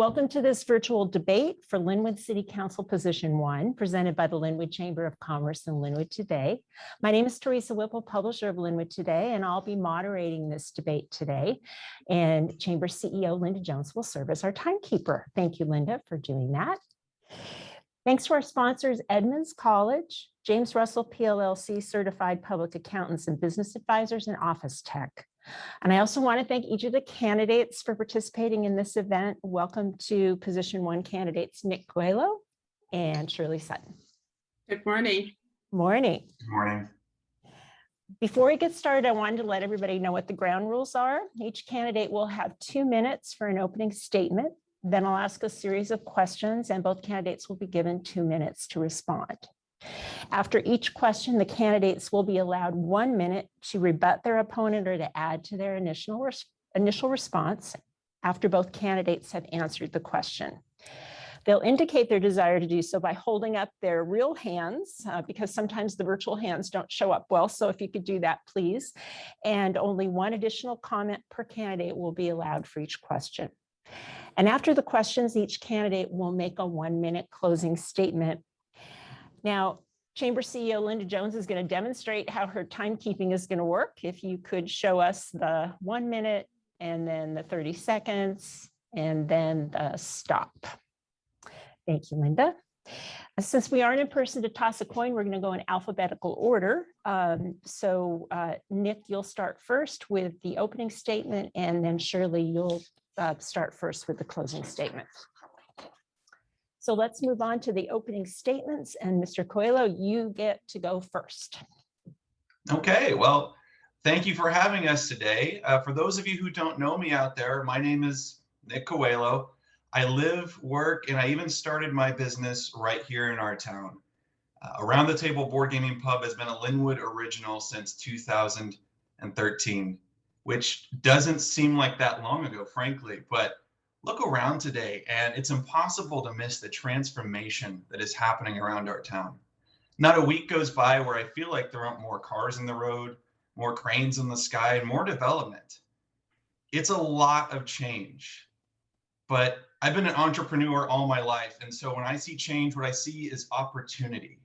Welcome to this virtual debate for Lynnwood City Council Position 1, presented by the Lynnwood Chamber of Commerce and Lynnwood Today. My name is Teresa Whipple, publisher of Lynnwood Today, and I'll be moderating this debate today. And Chamber CEO Linda Jones will serve as our timekeeper. Thank you, Linda, for doing that. Thanks to our sponsors, Edmonds College, James Russell PLLC Certified Public Accountants and Business Advisors, and Office Tech. And I also want to thank each of the candidates for participating in this event. Welcome to Position 1 candidates Nick Kolho and Shirley Sutton. Good morning. Morning. Good morning. Before we get started, I wanted to let everybody know what the ground rules are. Each candidate will have 2 minutes for an opening statement. Then I'll ask a series of questions and both candidates will be given 2 minutes to respond. After each question, the candidates will be allowed 1 minute to rebut their opponent or to add to their initial response after both candidates have answered the question. They'll indicate their desire to do so by holding up their real hands because sometimes the virtual hands don't show up well. So if you could do that, please. And only 1 additional comment per candidate will be allowed for each question. And after the questions, each candidate will make a 1-minute closing statement. Now, Chamber CEO Linda Jones is going to demonstrate how her timekeeping is going to work. If you could show us the 1 minute and then the 30 seconds and then the stop. Thank you, Linda. Since we aren't in person to toss a coin, we're going to go in alphabetical order. Nick, you'll start first with the opening statement, and then Shirley, you'll start first with the closing statement. So let's move on to the opening statements, and Mr. Kolho, you get to go first. Okay, well, thank you for having us today. For those of you who don't know me out there, my name is Nick Kolho. I live, work, and I even started my business right here in our town. Around the Table Board Gaming Pub has been a Lynnwood original since 2013, which doesn't seem like that long ago, frankly, but look around today and it's impossible to miss the transformation that is happening around our town. Not a week goes by where I feel like there aren't more cars in the road, more cranes in the sky, and more development. It's a lot of change, but I've been an entrepreneur all my life. And so when I see change, what I see is opportunity.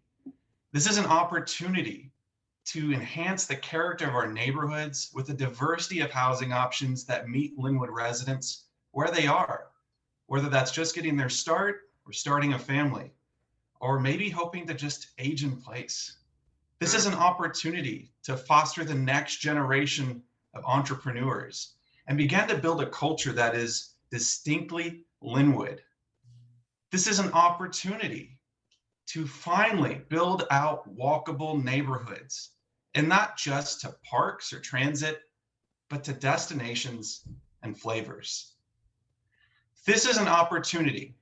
This is an opportunity to enhance the character of our neighborhoods with a diversity of housing options that meet Lynnwood residents where they are, whether that's just getting their start or starting a family, or maybe hoping to just age in place. This is an opportunity to foster the next generation of entrepreneurs and begin to build a culture that is distinctly Lynnwood. This is an opportunity to finally build out walkable neighborhoods, and not just to parks or transit, but to destinations and flavors. This is an opportunity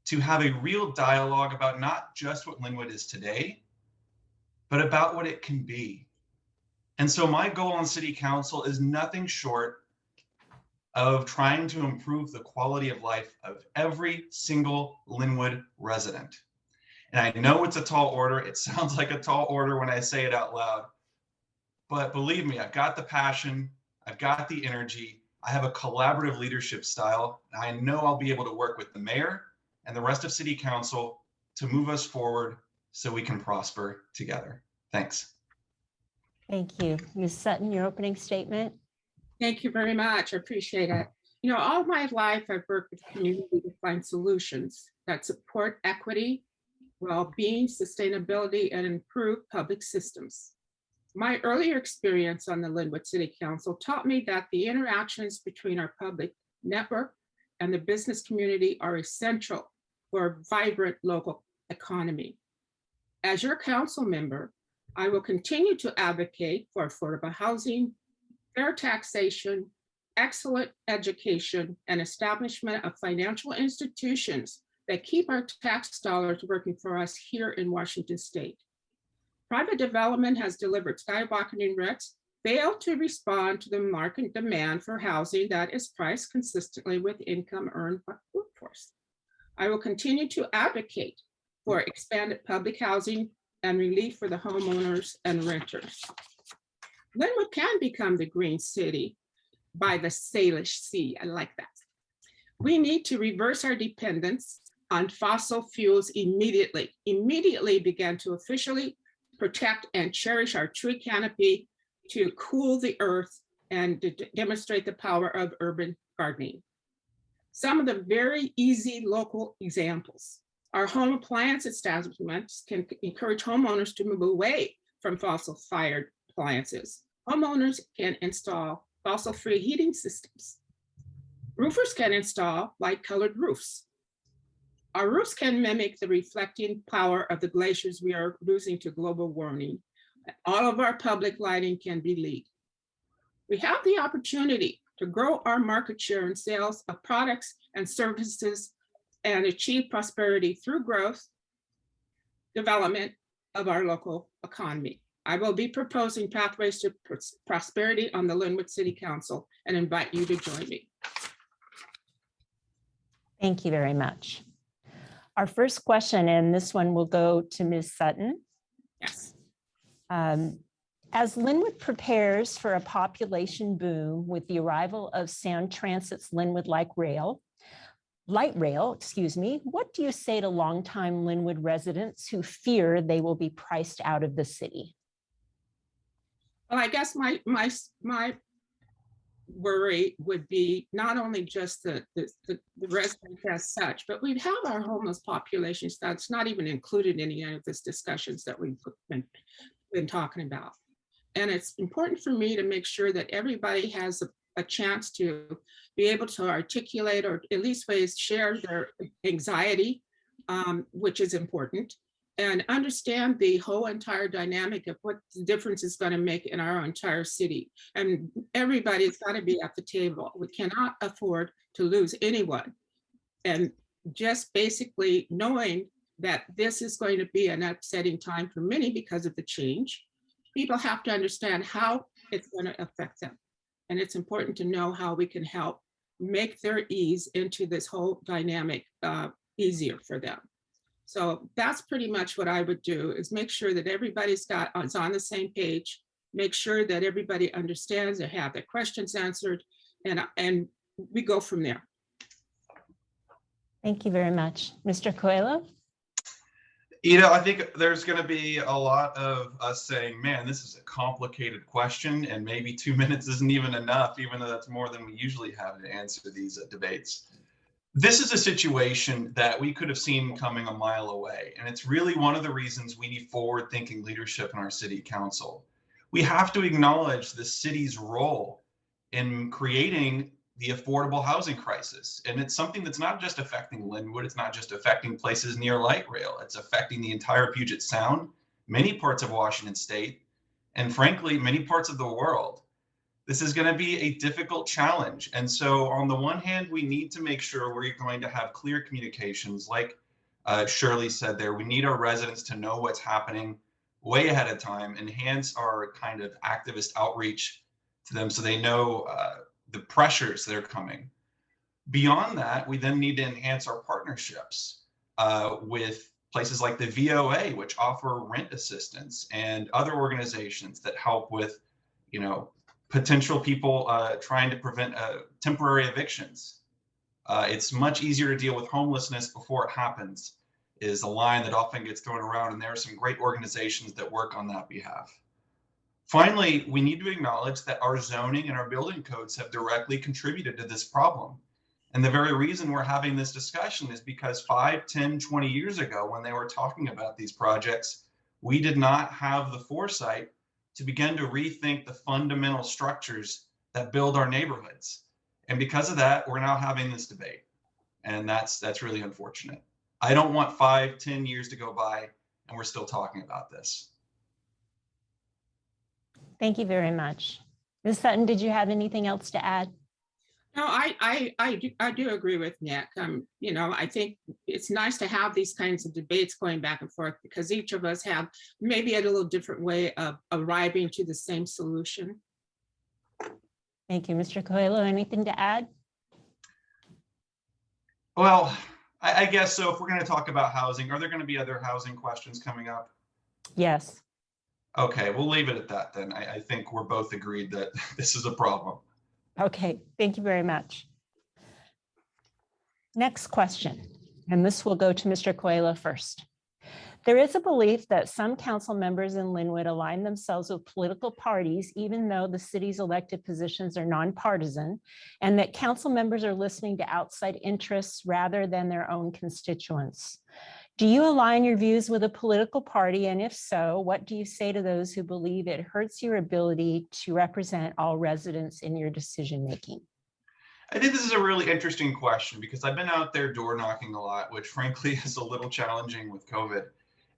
to have a real dialogue about not just what Lynnwood is today, but about what it can be. And so my goal on City Council is nothing short of trying to improve the quality of life of every single Lynnwood resident. And I know it's a tall order. It sounds like a tall order when I say it out loud, but believe me, I've got the passion, I've got the energy, I have a collaborative leadership style, and I know I'll be able to work with the mayor and the rest of City Council to move us forward so we can prosper together. Thanks. Thank you. Ms. Sutton, your opening statement. Thank you very much. I appreciate it. You know, all my life I've worked with community to find solutions that support equity, well-being, sustainability, and improve public systems. My earlier experience on the Lynnwood City Council taught me that the interactions between our public network and the business community are essential for a vibrant local economy. As your council member, I will continue to advocate for affordable housing, fair taxation, excellent education, and establishment of financial institutions that keep our tax dollars working for us here in Washington State. Private development has delivered skyrocketing rents, failed to respond to the market demand for housing that is priced consistently with income earned by the workforce. I will continue to advocate for expanded public housing and relief for the homeowners and renters. Lynnwood can become the green city by the Salish Sea. I like that. We need to reverse our dependence on fossil fuels immediately begin to officially protect and cherish our tree canopy to cool the earth and to demonstrate the power of urban gardening. Some of the very easy local examples. Our home appliance establishments can encourage homeowners to move away from fossil-fired appliances. Homeowners can install fossil-free heating systems. Roofers can install light-colored roofs. Our roofs can mimic the reflecting power of the glaciers we are losing to global warming. All of our public lighting can be LEED. We have the opportunity to grow our market share in sales of products and services and achieve prosperity through growth, development of our local economy. I will be proposing pathways to prosperity on the Lynnwood City Council and invite you to join me. Thank you very much. Our first question, and this one will go to Ms. Sutton. Yes. As Lynnwood prepares for a population boom with the arrival of Sound Transit's Lynnwood light rail, what do you say to longtime Lynnwood residents who fear they will be priced out of the city? Well, I guess my worry would be not only just the residents as such, but we'd have our homeless population that's not even included in any of these discussions that we've been talking about. And it's important for me to make sure that everybody has a chance to be able to articulate or at least ways share their anxiety, which is important, and understand the whole entire dynamic of what the difference is going to make in our entire city. And everybody's got to be at the table. We cannot afford to lose anyone. And just basically knowing that this is going to be an upsetting time for many because of the change, people have to understand how it's going to affect them. And it's important to know how we can help make their ease into this whole dynamic easier for them. So that's pretty much what I would do, is make sure that everybody's is on the same page, make sure that everybody understands and have their questions answered, and we go from there. Thank you very much. Mr. Kolho? I think there's going to be a lot of us saying, man, this is a complicated question, and maybe 2 minutes isn't even enough, even though that's more than we usually have to answer these debates. This is a situation that we could have seen coming a mile away, and it's really one of the reasons we need forward-thinking leadership in our city council. We have to acknowledge the city's role in creating the affordable housing crisis. And it's something that's not just affecting Lynnwood, it's not just affecting places near light rail, it's affecting the entire Puget Sound, many parts of Washington State, and frankly, many parts of the world. This is going to be a difficult challenge. And so on the one hand, we need to make sure we're going to have clear communications. Like Shirley said there, we need our residents to know what's happening way ahead of time, enhance our kind of activist outreach to them so they know the pressures that are coming. Beyond that, we then need to enhance our partnerships with places like the VOA, which offer rent assistance, and other organizations that help with, potential people trying to prevent temporary evictions. It's much easier to deal with homelessness before it happens, is a line that often gets thrown around, and there are some great organizations that work on that behalf. Finally, we need to acknowledge that our zoning and our building codes have directly contributed to this problem. And the very reason we're having this discussion is because 5, 10, 20 years ago, when they were talking about these projects, we did not have the foresight to begin to rethink the fundamental structures that build our neighborhoods. And because of that, we're now having this debate. And that's really unfortunate. I don't want 5, 10 years to go by and we're still talking about this. Thank you very much. Ms. Sutton, did you have anything else to add? No, I do agree with Nick. I think it's nice to have these kinds of debates going back and forth because each of us have maybe a little different way of arriving to the same solution. Thank you, Mr. Kolho. Anything to add? Well, I guess so. If we're going to talk about housing, are there going to be other housing questions coming up? Yes. Okay, we'll leave it at that then. I think we're both agreed that this is a problem. Okay, thank you very much. Next question, and this will go to Mr. Kolho first. There is a belief that some council members in Lynnwood align themselves with political parties, even though the city's elected positions are nonpartisan, and that council members are listening to outside interests rather than their own constituents. Do you align your views with a political party? And if so, what do you say to those who believe it hurts your ability to represent all residents in your decision-making? I think this is a really interesting question because I've been out there door knocking a lot, which frankly is a little challenging with COVID.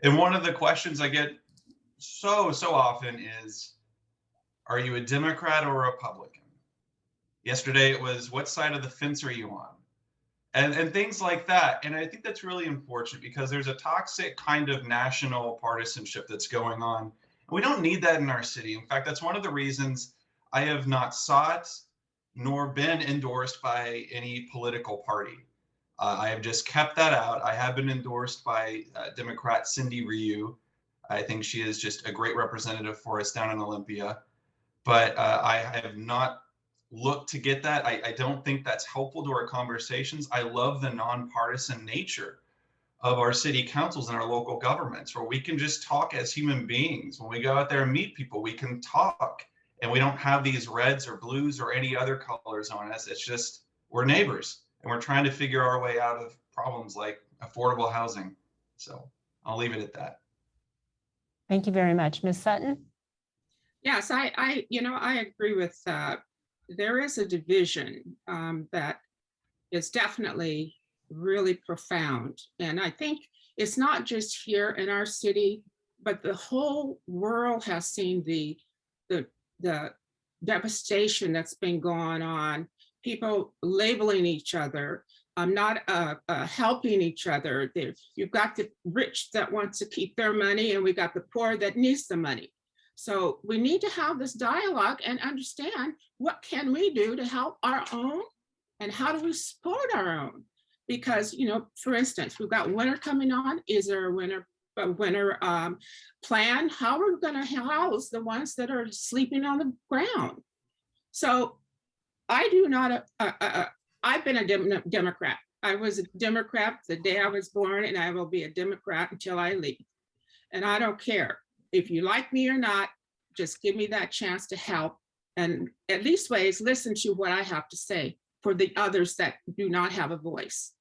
And one of the questions I get so often is, are you a Democrat or a Republican? Yesterday it was, what side of the fence are you on? And things like that. And I think that's really unfortunate because there's a toxic kind of national partisanship that's going on. And we don't need that in our city. In fact, that's one of the reasons I have not sought nor been endorsed by any political party. I have just kept that out. I have been endorsed by Democrat Cindy Ryu. I think she is just a great representative for us down in Olympia. But I have not looked to get that. I don't think that's helpful to our conversations. I love the nonpartisan nature of our city councils and our local governments, where we can just talk as human beings. When we go out there and meet people, we can talk. And we don't have these reds or blues or any other colors on us. It's just, we're neighbors. And we're trying to figure our way out of problems like affordable housing. So I'll leave it at that. Thank you very much. Ms. Sutton? Yes, I agree with there is a division that is definitely really profound. And I think it's not just here in our city, but the whole world has seen the devastation that's been going on, people labeling each other, not helping each other. You've got the rich that want to keep their money, and we got the poor that needs the money. So we need to have this dialogue and understand what can we do to help our own, and how do we support our own? Because, for instance, we've got winter coming on. Is there a winter plan? How are we going to house the ones that are sleeping on the ground? So I do not, I've been a Democrat. I was a Democrat the day I was born, and I will be a Democrat until I leave. And I don't care if you like me or not, just give me that chance to help. And at least ways, listen to what I have to say for the others that do not have a voice.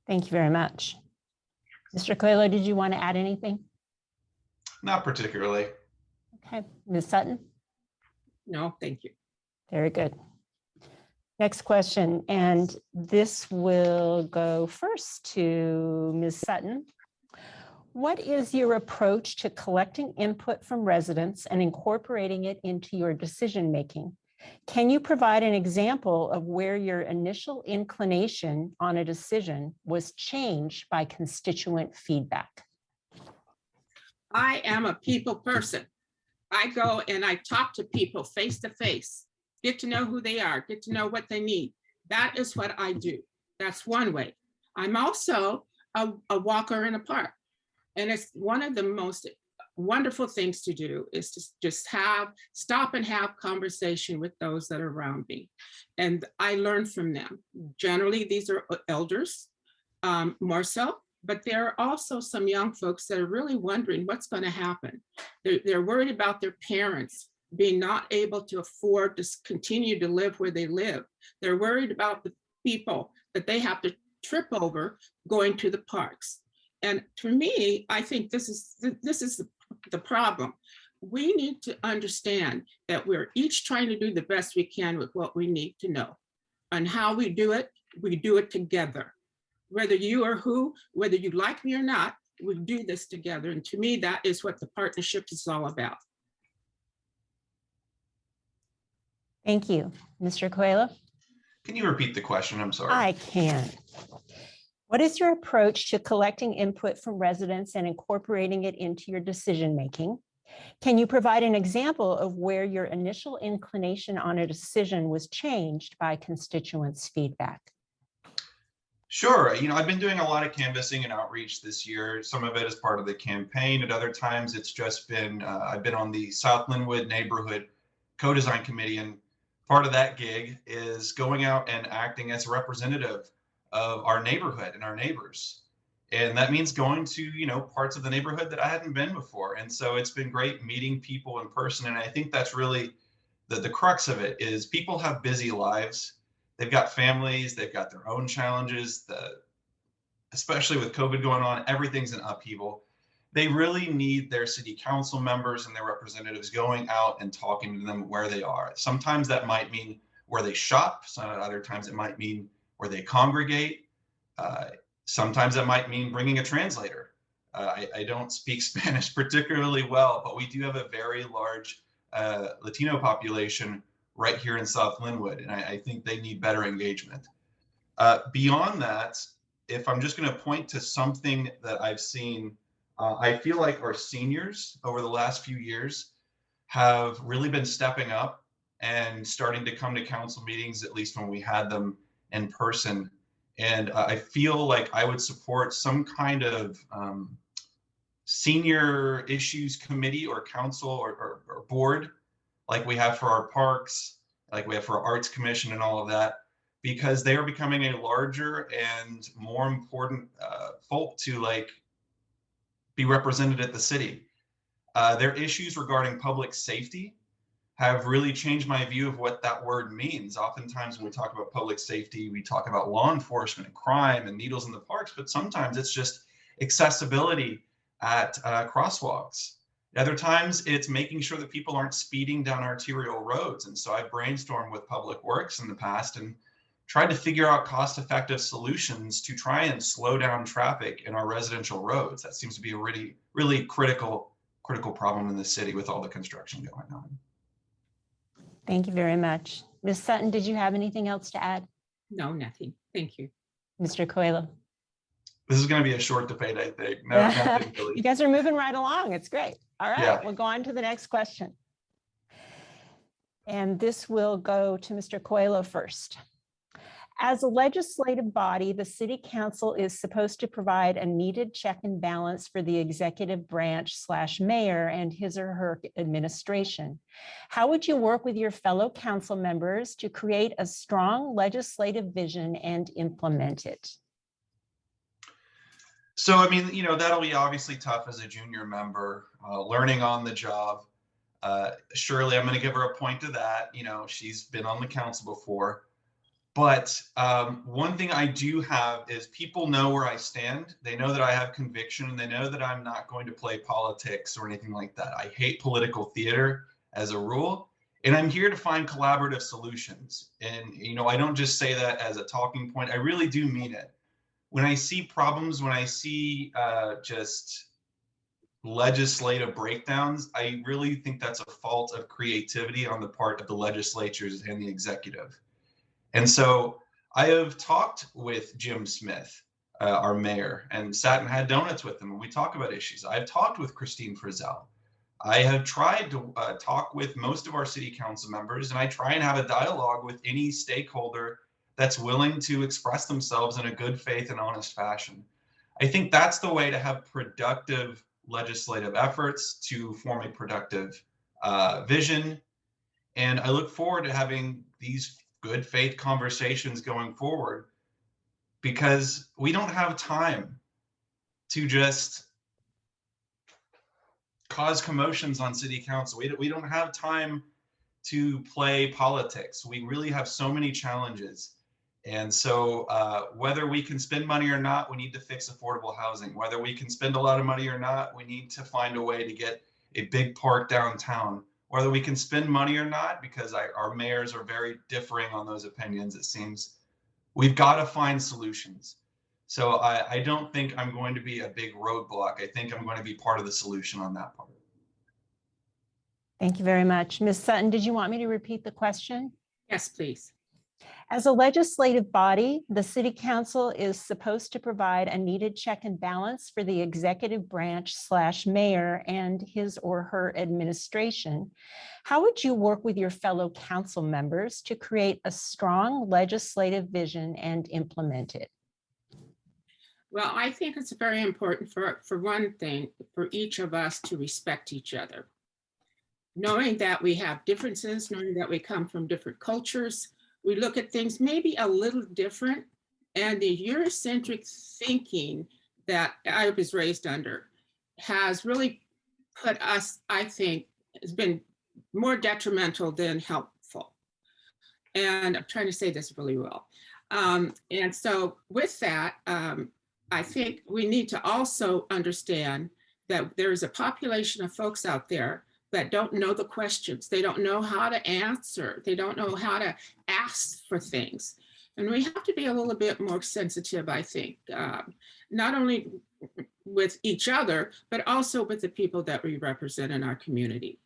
Thank you very much. Mr. Kolho, did you want to add anything? Not particularly. Okay, Ms. Sutton? No, thank you. Very good. Next question, and this will go first to Ms. Sutton. What is your approach to collecting input from residents and incorporating it into your decision-making? Can you provide an example of where your initial inclination on a decision was changed by constituent feedback? I am a people person. I go and I talk to people face to face, get to know who they are, get to know what they need. That is what I do. That's one way. I'm also a walker in a park. And it's one of the most wonderful things to do is to just stop and have conversation with those that are around me. And I learn from them. Generally, these are elders, more so, but there are also some young folks that are really wondering what's going to happen. They're worried about their parents being not able to afford to continue to live where they live. They're worried about the people that they have to trip over going to the parks. And for me, I think this is the problem. We need to understand that we're each trying to do the best we can with what we need to know. And how we do it together. Whether you or who, whether you like me or not, we do this together. And to me, that is what the partnership is all about. Thank you. Mr. Kolho? Can you repeat the question? I'm sorry. I can. What is your approach to collecting input from residents and incorporating it into your decision-making? Can you provide an example of where your initial inclination on a decision was changed by constituents' feedback? Sure. I've been doing a lot of canvassing and outreach this year. Some of it is part of the campaign. At other times, it's just been, I've been on the South Lynnwood Neighborhood Co-Design Committee, and part of that gig is going out and acting as a representative of our neighborhood and our neighbors. And that means going to, parts of the neighborhood that I hadn't been before. And so it's been great meeting people in person. And I think that's really the crux of it is people have busy lives. They've got families, they've got their own challenges, especially with COVID going on, everything's in upheaval. They really need their city council members and their representatives going out and talking to them where they are. Sometimes that might mean where they shop. Some other times it might mean where they congregate. Sometimes that might mean bringing a translator. I don't speak Spanish particularly well, but we do have a very large Latino population right here in South Lynnwood, and I think they need better engagement. Beyond that, if I'm just going to point to something that I've seen, I feel like our seniors over the last few years have really been stepping up and starting to come to council meetings, at least when we had them in person. And I feel like I would support some kind of senior issues committee or council or board, like we have for our parks, like we have for our arts commission and all of that, because they are becoming a larger and more important folk to be represented at the city. Their issues regarding public safety have really changed my view of what that word means. Oftentimes when we talk about public safety, we talk about law enforcement and crime and needles in the parks, but sometimes it's just accessibility at crosswalks. Other times it's making sure that people aren't speeding down arterial roads. And so I brainstormed with Public Works in the past and tried to figure out cost-effective solutions to try and slow down traffic in our residential roads. That seems to be a really, really critical problem in the city with all the construction going on. Thank you very much. Ms. Sutton, did you have anything else to add? No, nothing. Thank you. Mr. Kolho? This is going to be a short debate, I think. No, nothing really. You guys are moving right along. It's great. All right, Yeah. We'll go on to the next question. And this will go to Mr. Kolho first. As a legislative body, the city council is supposed to provide a needed check and balance for the executive branch / mayor and his or her administration. How would you work with your fellow council members to create a strong legislative vision and implement it? So, I mean, that'll be obviously tough as a junior member, learning on the job. Surely I'm going to give her a point to that. She's been on the council before. But one thing I do have is people know where I stand. They know that I have conviction, and they know that I'm not going to play politics or anything like that. I hate political theater as a rule, and I'm here to find collaborative solutions. And, I don't just say that as a talking point. I really do mean it. When I see problems, when I see just legislative breakdowns, I really think that's a fault of creativity on the part of the legislatures and the executive. And so I have talked with Jim Smith, our mayor, and sat and had donuts with him, and we talk about issues. I've talked with Christine Frizzell. I have tried to talk with most of our city council members, and I try and have a dialogue with any stakeholder that's willing to express themselves in a good faith and honest fashion. I think that's the way to have productive legislative efforts, to form a productive vision. And I look forward to having these good faith conversations going forward, because we don't have time to just cause commotions on city council. We don't have time to play politics. We really have so many challenges. And so whether we can spend money or not, we need to fix affordable housing. Whether we can spend a lot of money or not, we need to find a way to get a big park downtown. Whether we can spend money or not, because our mayors are very differing on those opinions, it seems, we've got to find solutions. So I don't think I'm going to be a big roadblock. I think I'm going to be part of the solution on that part. Thank you very much. Ms. Sutton, did you want me to repeat the question? Yes, please. As a legislative body, the city council is supposed to provide a needed check and balance for the executive branch / mayor and his or her administration. How would you work with your fellow council members to create a strong legislative vision and implement it? Well, I think it's very important for one thing, for each of us to respect each other. knowing that we have differences, knowing that we come from different cultures, we look at things maybe a little different. And the Eurocentric thinking that I was raised under has really put us, I think, has been more detrimental than helpful. And I'm trying to say this really well. And so with that, I think we need to also understand that there's a population of folks out there that don't know the questions. They don't know how to answer. They don't know how to ask for things. And we have to be a little bit more sensitive, I think, not only with each other, but also with the people that we represent in our community.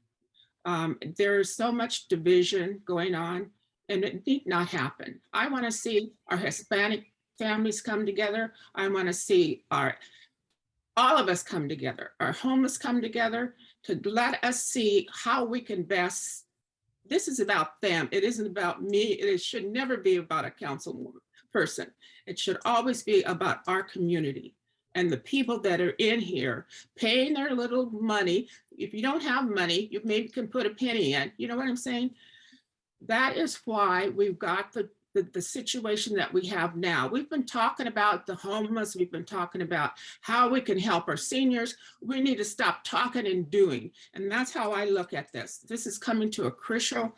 There's so much division going on, and it need not happen. I want to see our Hispanic families come together. I want to see all of us come together, our homeless come together, to let us see how we can best. This is about them. It isn't about me. It should never be about a council person. It should always be about our community and the people that are in here paying their little money. If you don't have money, you maybe can put a penny in. You know what I'm saying? That is why we've got the situation that we have now. We've been talking about the homeless. We've been talking about how we can help our seniors. We need to stop talking and doing. And that's how I look at this. This is coming to a crucial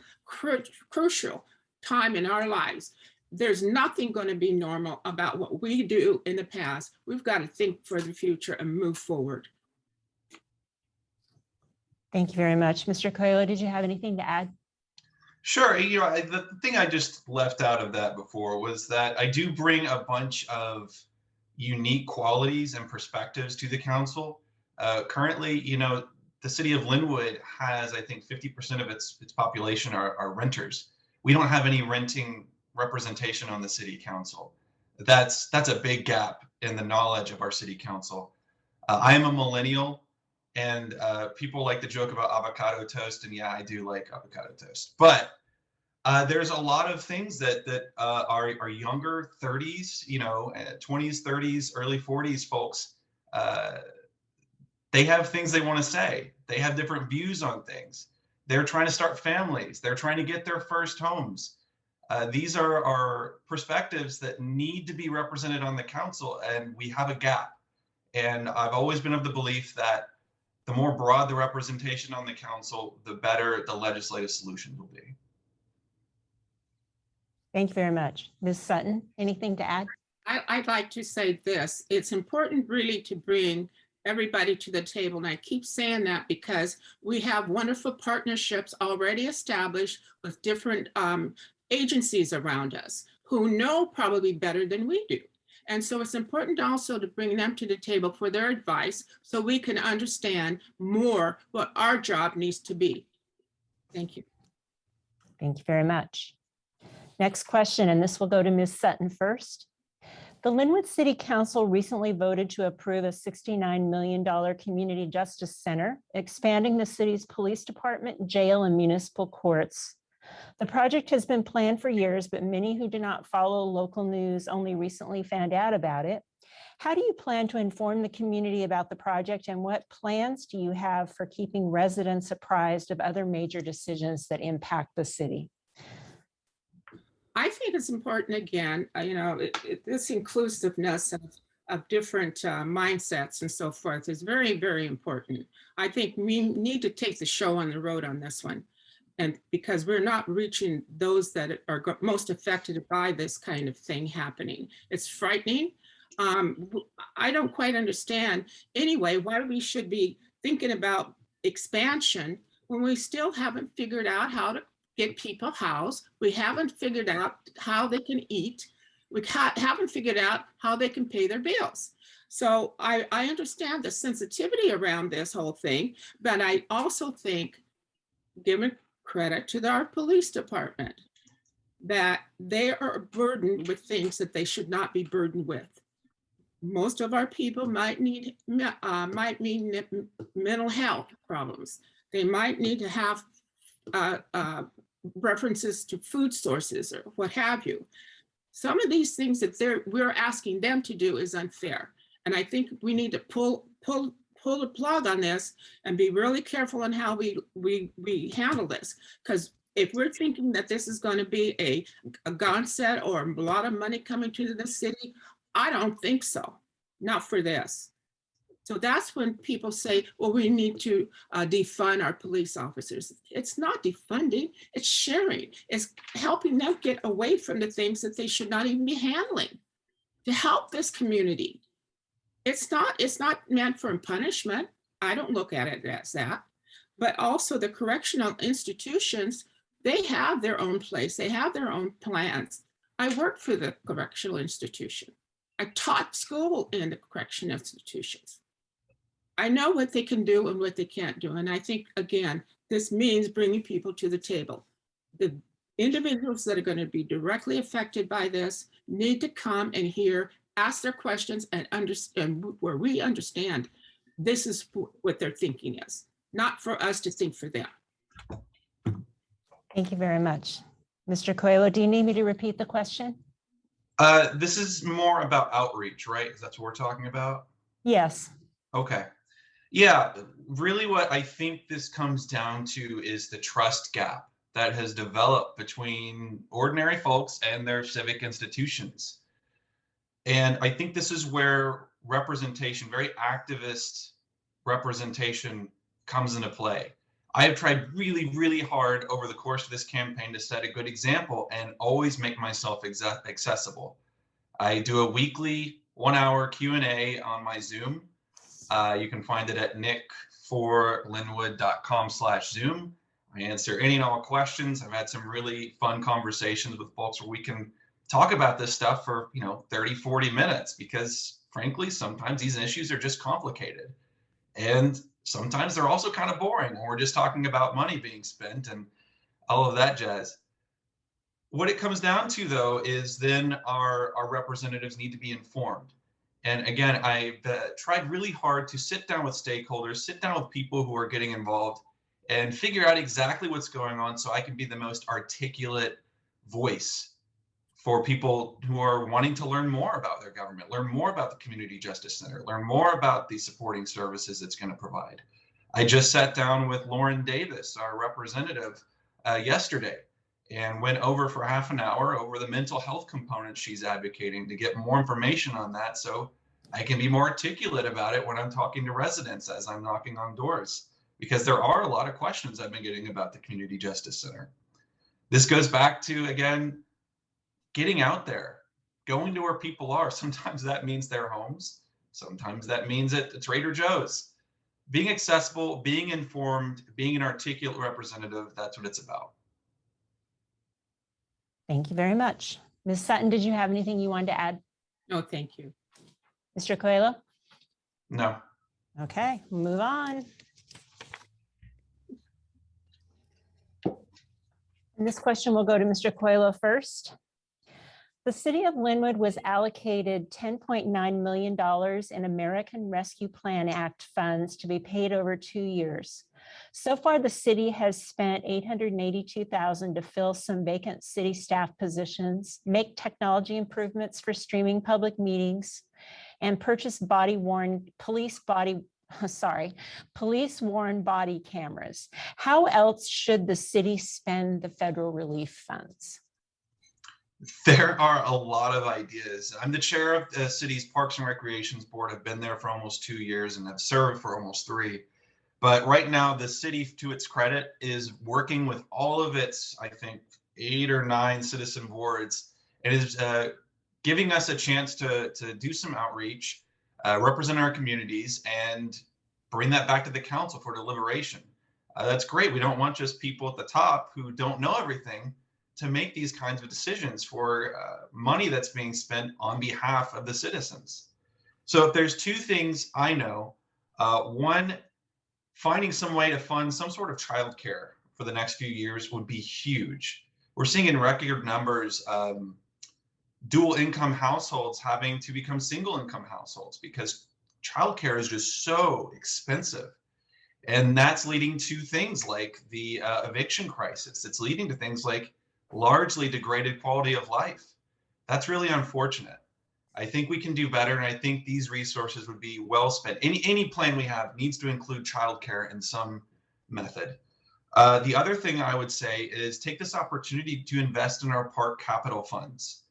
time in our lives. There's nothing going to be normal about what we do in the past. We've got to think for the future and move forward. Thank you very much. Mr. Kolho, did you have anything to add? Sure. The thing I just left out of that before was that I do bring a bunch of unique qualities and perspectives to the council. Currently, the city of Lynnwood has, I think, 50% of its population are renters. We don't have any renting representation on the city council. That's a big gap in the knowledge of our city council. I am a millennial. And people like to joke about avocado toast, and yeah, I do like avocado toast. But there's a lot of things that are younger 30s, 20s, 30s, early 40s folks. They have things they want to say. They have different views on things. They're trying to start families. They're trying to get their first homes. These are perspectives that need to be represented on the council, and we have a gap. And I've always been of the belief that the more broad the representation on the council, the better the legislative solution will be. Thank you very much. Ms. Sutton, anything to add? I'd like to say this. It's important really to bring everybody to the table. And I keep saying that because we have wonderful partnerships already established with different agencies around us who know probably better than we do. And so it's important also to bring them to the table for their advice so we can understand more what our job needs to be. Thank you. Thank you very much. Next question, and this will go to Ms. Sutton first. The Lynnwood City Council recently voted to approve a $69 million community justice center, expanding the city's police department, jail, and municipal courts. The project has been planned for years, but many who do not follow local news only recently found out about it. How do you plan to inform the community about the project, and what plans do you have for keeping residents apprised of other major decisions that impact the city? I think it's important, again, this inclusiveness of different mindsets and so forth is very, very important. I think we need to take the show on the road on this one. And because we're not reaching those that are most affected by this kind of thing happening. It's frightening. I don't quite understand anyway why we should be thinking about expansion when we still haven't figured out how to get people housed. We haven't figured out how they can eat. We haven't figured out how they can pay their bills. So I understand the sensitivity around this whole thing, but I also think, given credit to our police department, that they are burdened with things that they should not be burdened with. Most of our people might need mental health problems. They might need to have references to food sources or what have you. Some of these things that we're asking them to do is unfair. And I think we need to pull pull the plug on this and be really careful on how we handle this. Because if we're thinking that this is going to be a godsend or a lot of money coming to the city, I don't think so. Not for this. So that's when people say, well, we need to defund our police officers. It's not defunding, it's sharing. It's helping them get away from the things that they should not even be handling to help this community. It's not meant for punishment. I don't look at it as that. But also the correctional institutions, they have their own place. They have their own plans. I worked for the correctional institution. I taught school in the correctional institutions. I know what they can do and what they can't do. And I think, again, this means bringing people to the table. The individuals that are going to be directly affected by this need to come and hear, ask their questions, and understand where we understand this is what their thinking is, not for us to think for them. Thank you very much. Mr. Kolho, do you need me to repeat the question? This is more about outreach, right? That's what we're talking about? Yes. Okay. Yeah, really what I think this comes down to is the trust gap that has developed between ordinary folks and their civic institutions. And I think this is where representation, very activist representation, comes into play. I have tried really, really hard over the course of this campaign to set a good example and always make myself accessible. I do a weekly 1-hour Q&A on my Zoom. You can find it at nickforlynnwood.com/Zoom. I answer any and all questions. I've had some really fun conversations with folks where we can talk about this stuff for 30, 40 minutes, because frankly, sometimes these issues are just complicated. And sometimes they're also kind of boring when we're just talking about money being spent and all of that jazz. What it comes down to, though, is then our representatives need to be informed. And again, I've tried really hard to sit down with stakeholders, sit down with people who are getting involved, and figure out exactly what's going on so I can be the most articulate voice for people who are wanting to learn more about their government, learn more about the Community Justice Center, learn more about the supporting services it's going to provide. I just sat down with Lauren Davis, our representative, yesterday, and went over for half an hour over the mental health component she's advocating to get more information on that so I can be more articulate about it when I'm talking to residents as I'm knocking on doors, because there are a lot of questions I've been getting about the Community Justice Center. This goes back to, again, getting out there, going to where people are. Sometimes that means their homes. Sometimes that means at Trader Joe's. Being accessible, being informed, being an articulate representative, that's what it's about. Thank you very much. Ms. Sutton, did you have anything you wanted to add? No, thank you. Mr. Kolho? No. Okay, move on. And this question will go to Mr. Kolho first. The city of Lynnwood was allocated $10.9 million in American Rescue Plan Act funds to be paid over 2 years. So far, the city has spent $882,000 to fill some vacant city staff positions, make technology improvements for streaming public meetings, and purchase police-worn body cameras. How else should the city spend the federal relief funds? There are a lot of ideas. I'm the chair of the city's Parks and Recreations Board. I've been there for almost 2 years and have served for almost 3. But right now, the city, to its credit, is working with all of its, I think, 8 or 9 citizen boards, and is giving us a chance to do some outreach, represent our communities, and bring that back to the council for deliberation. That's great. We don't want just people at the top who don't know everything to make these kinds of decisions for money that's being spent on behalf of the citizens. So if there's 2 things I know, one, finding some way to fund some sort of childcare for the next few years would be huge. We're seeing in record numbers dual income households having to become single income households because childcare is just so expensive. And that's leading to things like the eviction crisis. It's leading to things like largely degraded quality of life. That's really unfortunate. I think we can do better, and I think these resources would be well spent. Any plan we have needs to include childcare in some method. The other thing I would say is take this opportunity to invest in our park capital funds.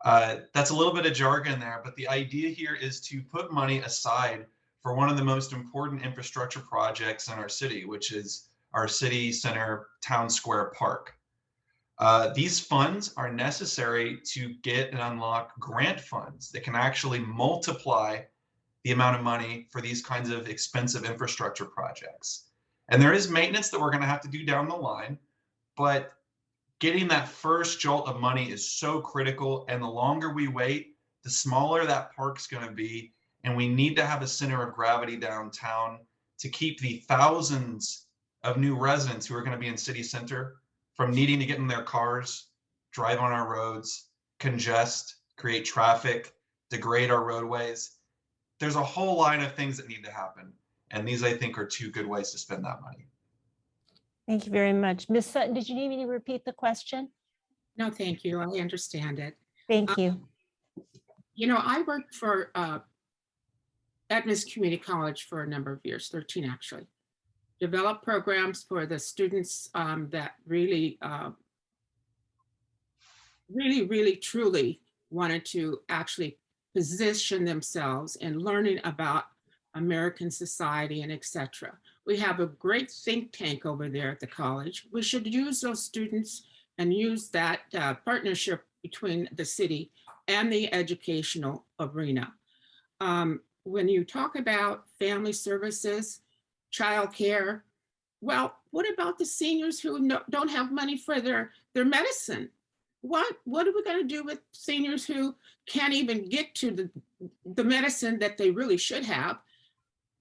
That's a little bit of jargon there, but the idea here is to put money aside for one of the most important infrastructure projects in our city, which is our city center town square park. These funds are necessary to get and unlock grant funds that can actually multiply the amount of money for these kinds of expensive infrastructure projects. And there is maintenance that we're going to have to do down the line, but getting that first jolt of money is so critical. And the longer we wait, the smaller that park's going to be. And we need to have a center of gravity downtown to keep the thousands of new residents who are going to be in city center from needing to get in their cars, drive on our roads, congest, create traffic, degrade our roadways. There's a whole line of things that need to happen. And these, I think, are two good ways to spend that money. Thank you very much. Ms. Sutton, did you need me to repeat the question? No, thank you. I understand it. Thank you. You know, I worked for Edmonds Community College for a number of years, 13 actually. Developed programs for the students that really, truly wanted to actually position themselves in learning about American society and etc. We have a great think tank over there at the college. We should use those students and use that partnership between the city and the educational arena. When you talk about family services, childcare, well, what about the seniors who don't have money for their medicine? What are we going to do with seniors who can't even get to the medicine that they really should have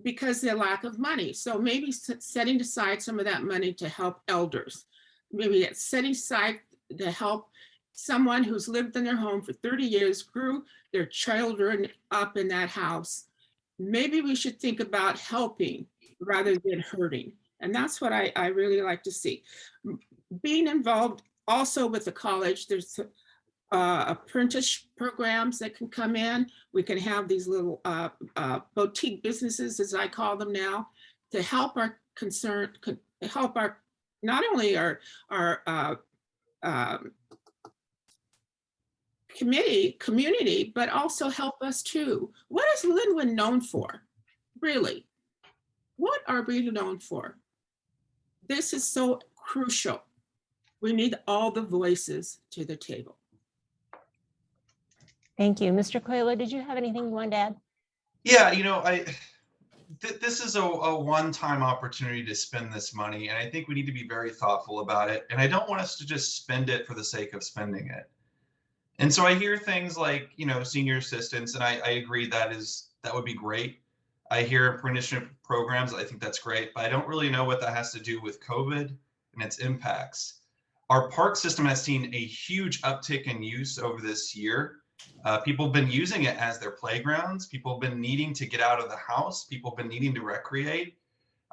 because of their lack of money? So maybe setting aside some of that money to help elders, maybe setting aside to help someone who's lived in their home for 30 years, grew their children up in that house. Maybe we should think about helping rather than hurting. And that's what I really like to see. Being involved also with the college, there's apprentice programs that can come in. We can have these little boutique businesses, as I call them now, to help our not only our community, but also help us too. What is Lynnwood known for? Really? What are we known for? This is so crucial. We need all the voices to the table. Thank you. Mr. Kolho, did you have anything you wanted to add? Yeah, you know, this is a one-time opportunity to spend this money, and I think we need to be very thoughtful about it. And I don't want us to just spend it for the sake of spending it. And so I hear things like, you know, senior assistance, and I agree that would be great. I hear apprenticeship programs. I think that's great, but I don't really know what that has to do with COVID and its impacts. Our park system has seen a huge uptick in use over this year. People have been using it as their playgrounds. People have been needing to get out of the house. People have been needing to recreate.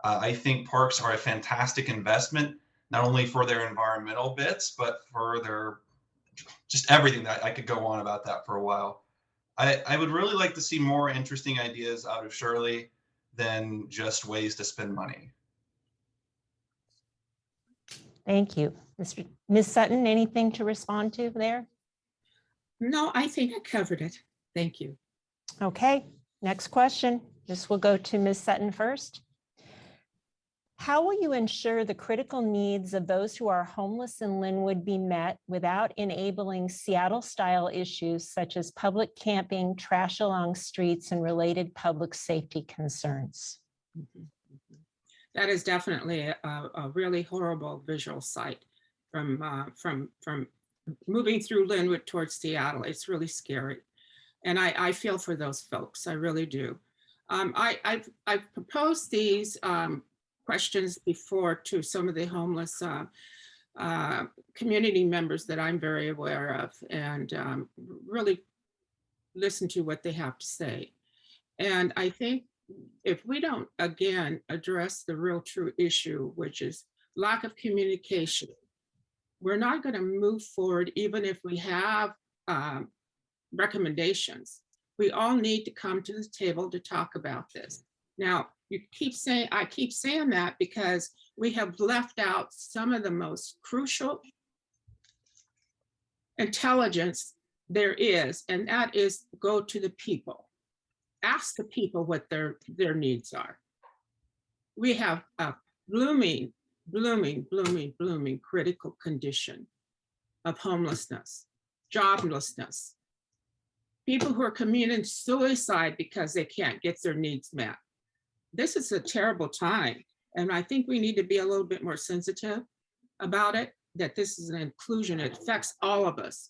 I think parks are a fantastic investment, not only for their environmental bits, but for their just everything. That I could go on about that for a while. I would really like to see more interesting ideas out of Shirley than just ways to spend money. Thank you. Ms. Sutton, anything to respond to there? No, I think I covered it. Thank you. Okay, next question. This will go to Ms. Sutton first. How will you ensure the critical needs of those who are homeless in Lynnwood be met without enabling Seattle-style issues such as public camping, trash along streets, and related public safety concerns? That is definitely a really horrible visual sight from moving through Lynnwood towards Seattle. It's really scary. And I feel for those folks, I really do. I've proposed these questions before to some of the homeless community members that I'm very aware of, and really listen to what they have to say. And I think if we don't, again, address the real true issue, which is lack of communication, we're not going to move forward, even if we have recommendations. We all need to come to the table to talk about this. Now, I keep saying that because we have left out some of the most crucial intelligence there is, and that is go to the people. Ask the people what their needs are. We have a blooming critical condition of homelessness, joblessness, people who are committing suicide because they can't get their needs met. This is a terrible time, and I think we need to be a little bit more sensitive about it, that this is an inclusion. It affects all of us.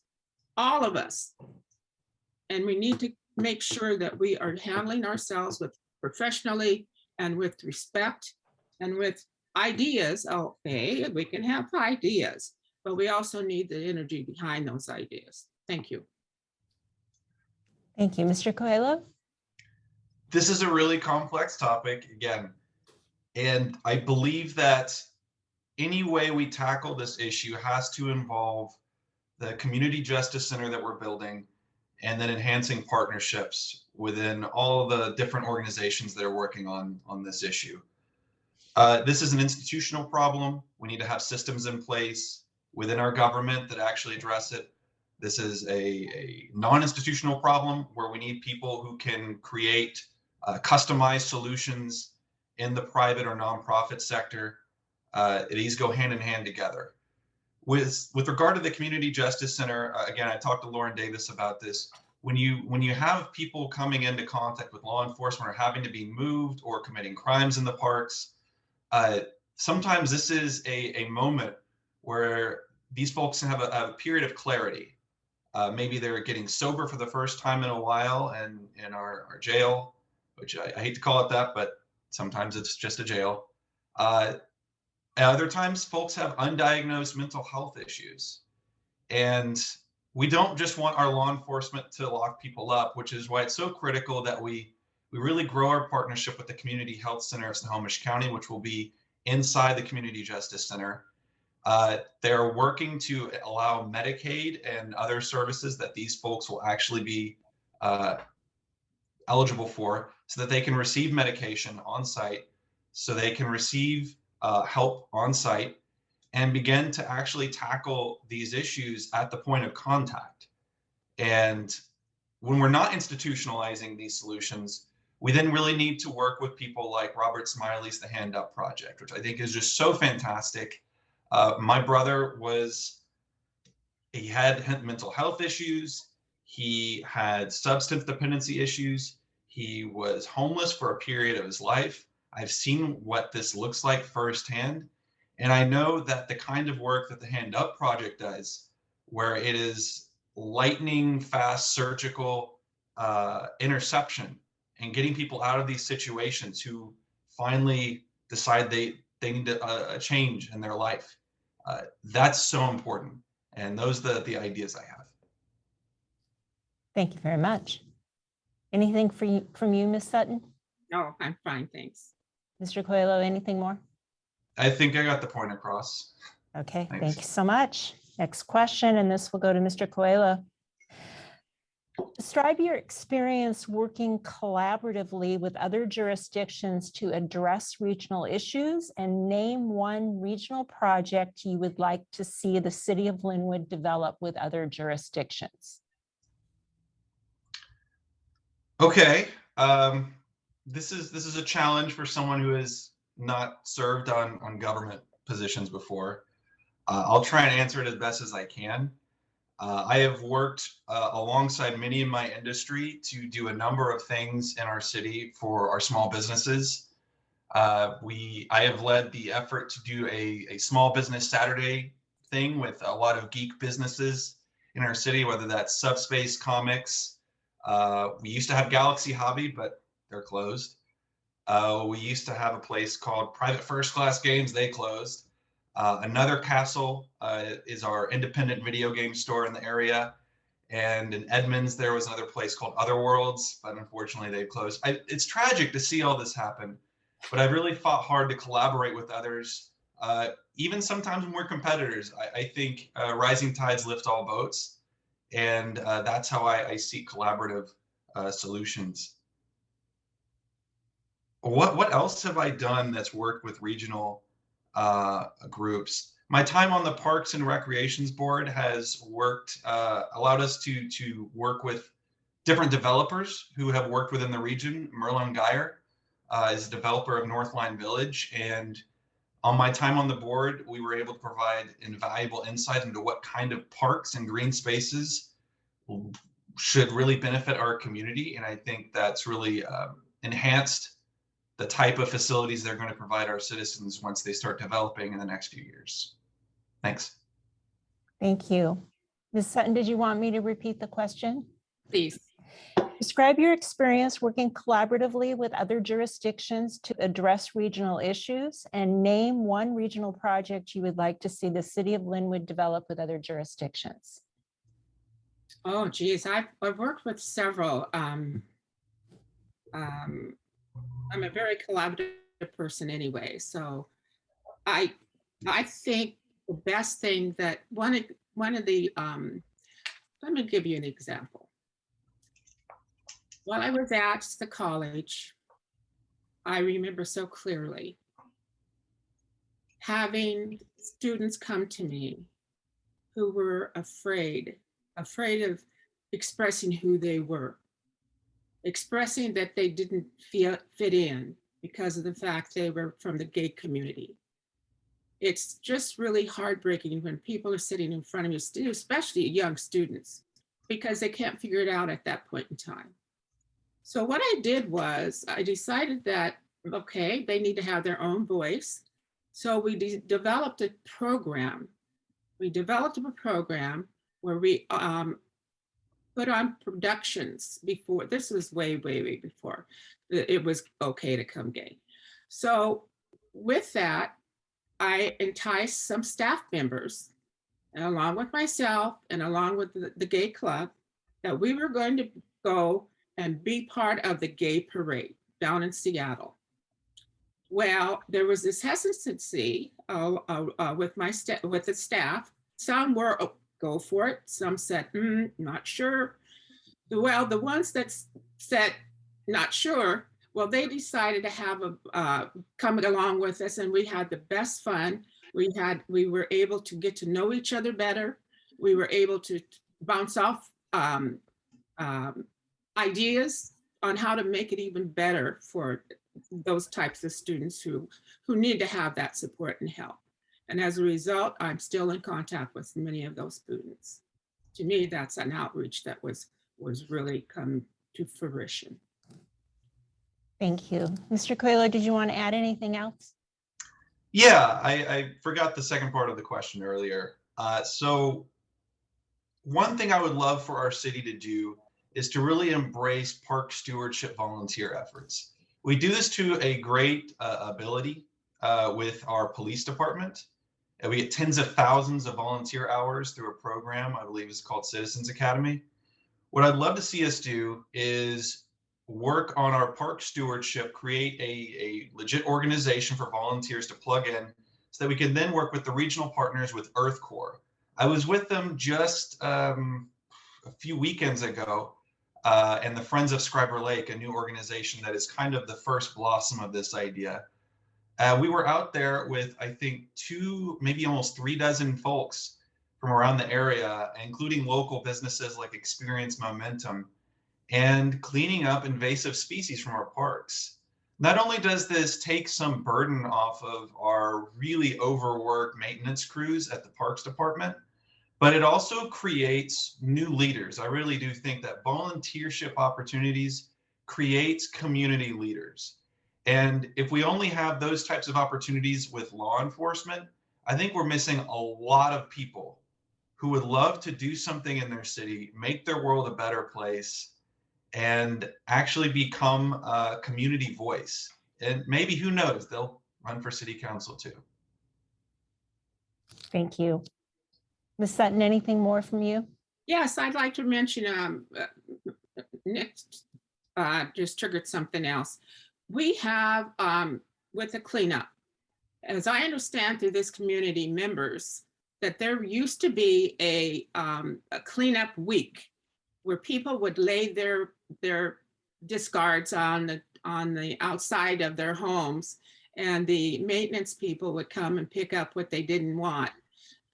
And we need to make sure that we are handling ourselves with professionally and with respect and with ideas. Okay, we can have ideas, but we also need the energy behind those ideas. Thank you. Thank you. Mr. Kolho? This is a really complex topic again, and I believe that any way we tackle this issue has to involve the community justice center that we're building, and then enhancing partnerships within all the different organizations that are working on this issue. This is an institutional problem. We need to have systems in place within our government that actually address it. This is a non-institutional problem where we need people who can create customized solutions in the private or nonprofit sector. These go hand in hand together. With regard to the Community Justice Center, again, I talked to Lauren Davis about this. When you have people coming into contact with law enforcement or having to be moved or committing crimes in the parks, sometimes this is a moment where these folks can have a period of clarity. Maybe they're getting sober for the first time in a while and in our jail, which I hate to call it that, but sometimes it's just a jail. Other times, folks have undiagnosed mental health issues. And we don't just want our law enforcement to lock people up, which is why it's so critical that we really grow our partnership with the Community Health Center of Snohomish County, which will be inside the Community Justice Center. They're working to allow Medicaid and other services that these folks will actually be eligible for, so that they can receive medication on site, so they can receive help on site, and begin to actually tackle these issues at the point of contact. And when we're not institutionalizing these solutions, we then really need to work with people like Robert Smiley's The Hand Up Project, which I think is just so fantastic. My brother he had mental health issues. He had substance dependency issues. He was homeless for a period of his life. I've seen what this looks like firsthand. And I know that the kind of work that the Hand Up Project does, where it is lightning fast surgical interception and getting people out of these situations who finally decide they need a change in their life. That's so important. And those are the ideas I have. Thank you very much. Anything from you, Ms. Sutton? No, I'm fine, thanks. Mr. Kolho, anything more? I think I got the point across. Okay, Thanks. Thank you so much. Next question, and this will go to Mr. Kolho. Describe your experience working collaboratively with other jurisdictions to address regional issues, and name one regional project you would like to see the city of Lynnwood develop with other jurisdictions. Okay, this is a challenge for someone who has not served on government positions before. I'll try and answer it as best as I can. I have worked alongside many in my industry to do a number of things in our city for our small businesses. I have led the effort to do a small business Saturday thing with a lot of geek businesses in our city, whether that's Subspace Comics. We used to have Galaxy Hobby, but they're closed. We used to have a place called Private First Class Games. They closed. Another Castle is our independent video game store in the area. And in Edmonds, there was another place called Other Worlds, but unfortunately they've closed. It's tragic to see all this happen, but I really fought hard to collaborate with others. Even sometimes when we're competitors, I think rising tides lift all boats. And that's how I see collaborative solutions. What else have I done that's worked with regional groups? My time on the Parks and Recreations Board has allowed us to work with different developers who have worked within the region. Merlin Geyer is a developer of Northline Village, and on my time on the board, we were able to provide invaluable insight into what kind of parks and green spaces should really benefit our community. And I think that's really enhanced the type of facilities they're going to provide our citizens once they start developing in the next few years. Thanks. Thank you. Ms. Sutton, did you want me to repeat the question? Please. Describe your experience working collaboratively with other jurisdictions to address regional issues, and name one regional project you would like to see the city of Lynnwood develop with other jurisdictions. Oh, geez, I've worked with several. I'm a very collaborative person anyway, so I think the best thing that one of the let me give you an example. While I was at the college, I remember so clearly having students come to me who were afraid of expressing who they were, expressing that they didn't fit in because of the fact they were from the gay community. It's just really heartbreaking when people are sitting in front of you, especially young students, because they can't figure it out at that point in time. So what I did was I decided that, okay, they need to have their own voice. So we developed a program. We developed a program where we put on productions before. This was way before it was okay to come gay. So with that, I enticed some staff members, and along with myself and along with the gay club, that we were going to go and be part of the gay parade down in Seattle. Well, there was this hesitancy with the staff. Some were, oh, go for it. Some said, not sure. Well, the ones that said not sure, well, they decided to have coming along with us, and we had the best fun. We were able to get to know each other better. We were able to bounce off ideas on how to make it even better for those types of students who need to have that support and help. And as a result, I'm still in contact with many of those students. To me, that's an outreach that was really come to fruition. Thank you. Mr. Kolho, did you want to add anything else? Yeah, I forgot the second part of the question earlier. So one thing I would love for our city to do is to really embrace park stewardship volunteer efforts. We do this to a great ability with our police department. We get tens of thousands of volunteer hours through a program I believe is called Citizens Academy. What I'd love to see us do is work on our park stewardship, create a legit organization for volunteers to plug in so that we can then work with the regional partners with Earth Corps. I was with them just a few weekends ago, and the Friends of Scriber Lake, a new organization that is kind of the first blossom of this idea. We were out there with, I think, 2, maybe almost 3 dozen folks from around the area, including local businesses like Experience Momentum, and cleaning up invasive species from our parks. Not only does this take some burden off of our really overworked maintenance crews at the Parks Department, but it also creates new leaders. I really do think that volunteership opportunities creates community leaders. And if we only have those types of opportunities with law enforcement, I think we're missing a lot of people who would love to do something in their city, make their world a better place, and actually become a community voice. And maybe, who knows, they'll run for city council too. Thank you. Ms. Sutton, anything more from you? Yes, I'd like to mention, Nick just triggered something else. We have, with the cleanup, as I understand through this community members, that there used to be a cleanup week where people would lay their their discards on the outside of their homes, and the maintenance people would come and pick up what they didn't want.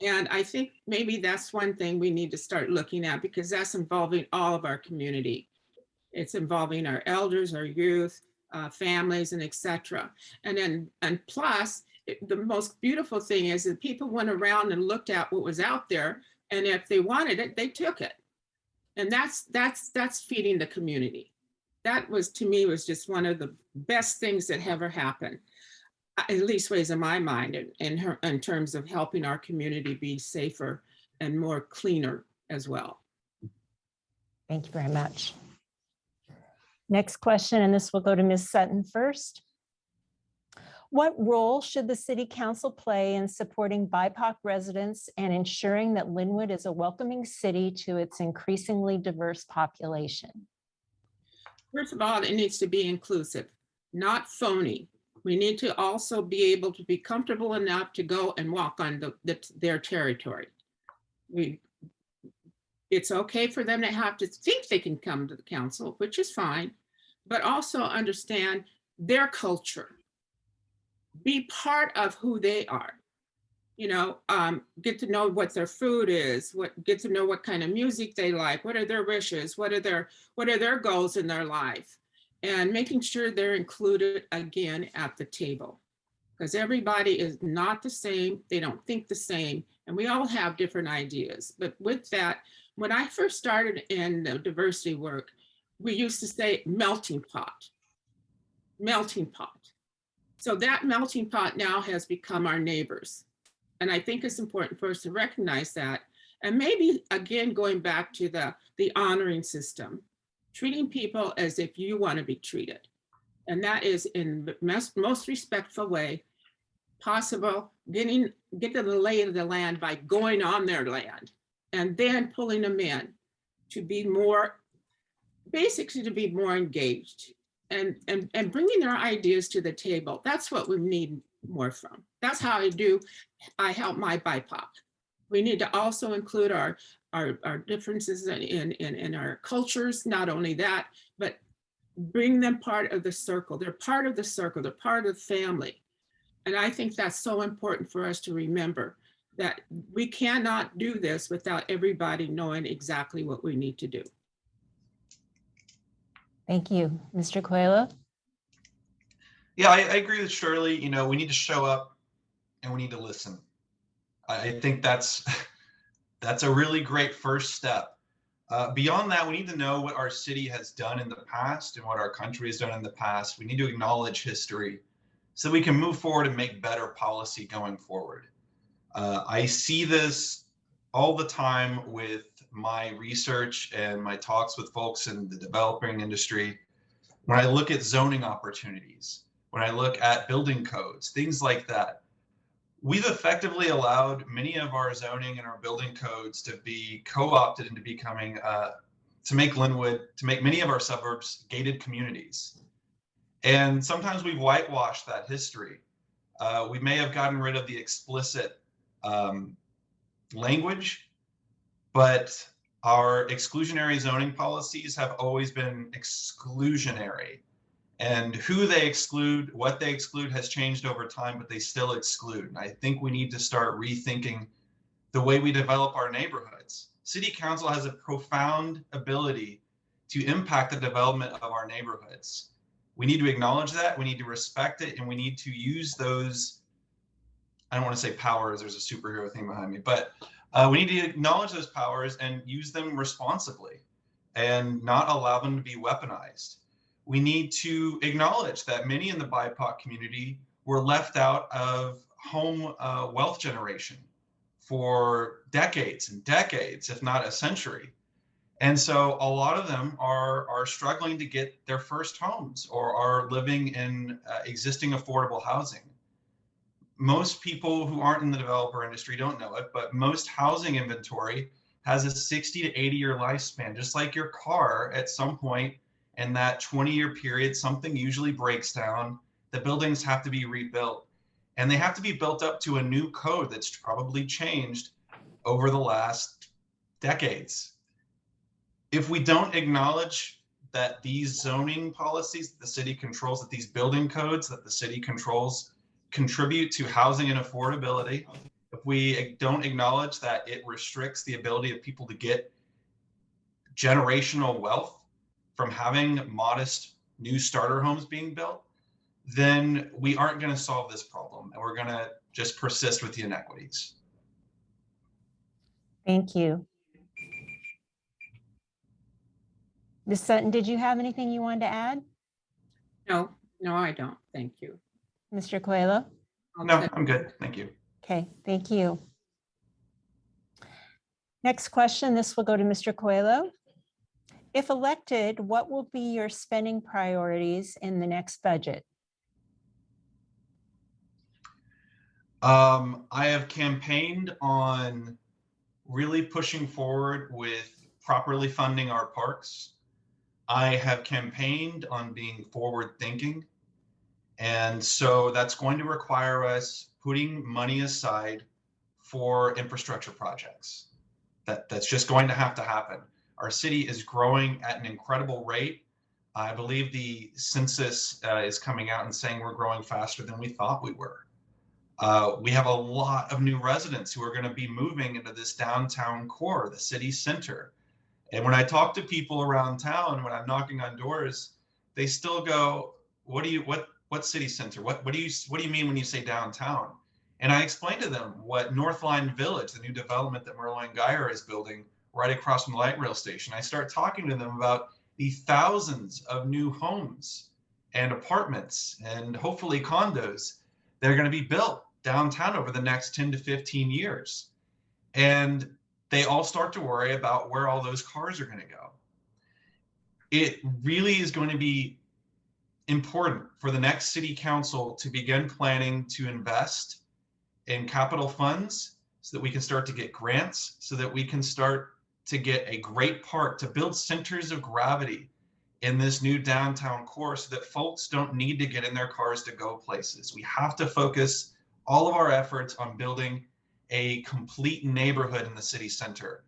And I think maybe that's one thing we need to start looking at, because that's involving all of our community. It's involving our elders, our youth, families, and etc. And plus, the most beautiful thing is that people went around and looked at what was out there, and if they wanted it, they took it. And that's feeding the community. That was, to me, was just one of the best things that ever happened, at least ways in my mind, in terms of helping our community be safer and more cleaner as well. Thank you very much. Next question, and this will go to Ms. Sutton first. What role should the City Council play in supporting BIPOC residents and ensuring that Lynnwood is a welcoming city to its increasingly diverse population? First of all, it needs to be inclusive, not phony. We need to also be able to be comfortable enough to go and walk on their territory. It's okay for them to have to think they can come to the council, which is fine, but also understand their culture. Be part of who they are. You know, get to know what their food is, get to know what kind of music they like, what are their wishes, what are their goals in their life, and making sure they're included again at the table. Because everybody is not the same, they don't think the same, and we all have different ideas. But with that, when I first started in the diversity work, we used to say melting pot, melting pot. So that melting pot now has become our neighbors. And I think it's important for us to recognize that. And maybe, again, going back to the honoring system, treating people as if you want to be treated. And that is in the most respectful way possible, getting the lay of the land by going on their land and then pulling them in to be more, basically to be more engaged and bringing their ideas to the table. That's what we need more from. That's how I help my BIPOC. We need to also include our differences in our cultures, not only that, but bring them part of the circle. They're part of the circle, they're part of the family. And I think that's so important for us to remember, that we cannot do this without everybody knowing exactly what we need to do. Thank you. Mr. Kolho? Yeah, I agree with Shirley. You know, we need to show up and we need to listen. I think that's a really great first step. Beyond that, we need to know what our city has done in the past and what our country has done in the past. We need to acknowledge history so we can move forward and make better policy going forward. I see this all the time with my research and my talks with folks in the developing industry. When I look at zoning opportunities, when I look at building codes, things like that, we've effectively allowed many of our zoning and our building codes to be co-opted into becoming, to make many of our suburbs gated communities. And sometimes we've whitewashed that history. We may have gotten rid of the explicit language, but our exclusionary zoning policies have always been exclusionary. And who they exclude, what they exclude has changed over time, but they still exclude. And I think we need to start rethinking the way we develop our neighborhoods. City Council has a profound ability to impact the development of our neighborhoods. We need to acknowledge that, we need to respect it, and we need to use those, I don't want to say powers, there's a superhero thing behind me, but we need to acknowledge those powers and use them responsibly and not allow them to be weaponized. We need to acknowledge that many in the BIPOC community were left out of home wealth generation for decades and decades, if not a century. And so a lot of them are struggling to get their first homes or are living in existing affordable housing. Most people who aren't in the developer industry don't know it, but most housing inventory has a 60 to 80-year lifespan, just like your car. At some point in that 20-year period, something usually breaks down. The buildings have to be rebuilt, and they have to be built up to a new code that's probably changed over the last decades. If we don't acknowledge that these zoning policies that the city controls, that these building codes that the city controls contribute to housing and affordability, if we don't acknowledge that it restricts the ability of people to get generational wealth from having modest new starter homes being built, then we aren't going to solve this problem, and we're going to just persist with the inequities. Thank you. Ms. Sutton, did you have anything you wanted to add? No, I don't. Thank you. Mr. Kolho? No, I'm good. Thank you. Okay, thank you. Next question, this will go to Mr. Kolho. If elected, what will be your spending priorities in the next budget? I have campaigned on really pushing forward with properly funding our parks. I have campaigned on being forward thinking. And so that's going to require us putting money aside for infrastructure projects. That's just going to have to happen. Our city is growing at an incredible rate. I believe the census is coming out and saying we're growing faster than we thought we were. We have a lot of new residents who are going to be moving into this downtown core, the city center. And when I talk to people around town, when I'm knocking on doors, they still go, what city center? What do you mean when you say downtown? And I explained to them what Northline Village, the new development that Merlin Geyer is building right across from the light rail station. I start talking to them about the thousands of new homes and apartments and hopefully condos that are going to be built downtown over the next 10 to 15 years. And they all start to worry about where all those cars are going to go. It really is going to be important for the next city council to begin planning to invest in capital funds so that we can start to get grants, so that we can start to get a great park, to build centers of gravity in this new downtown core so that folks don't need to get in their cars to go places. We have to focus all of our efforts on building a complete neighborhood in the city center,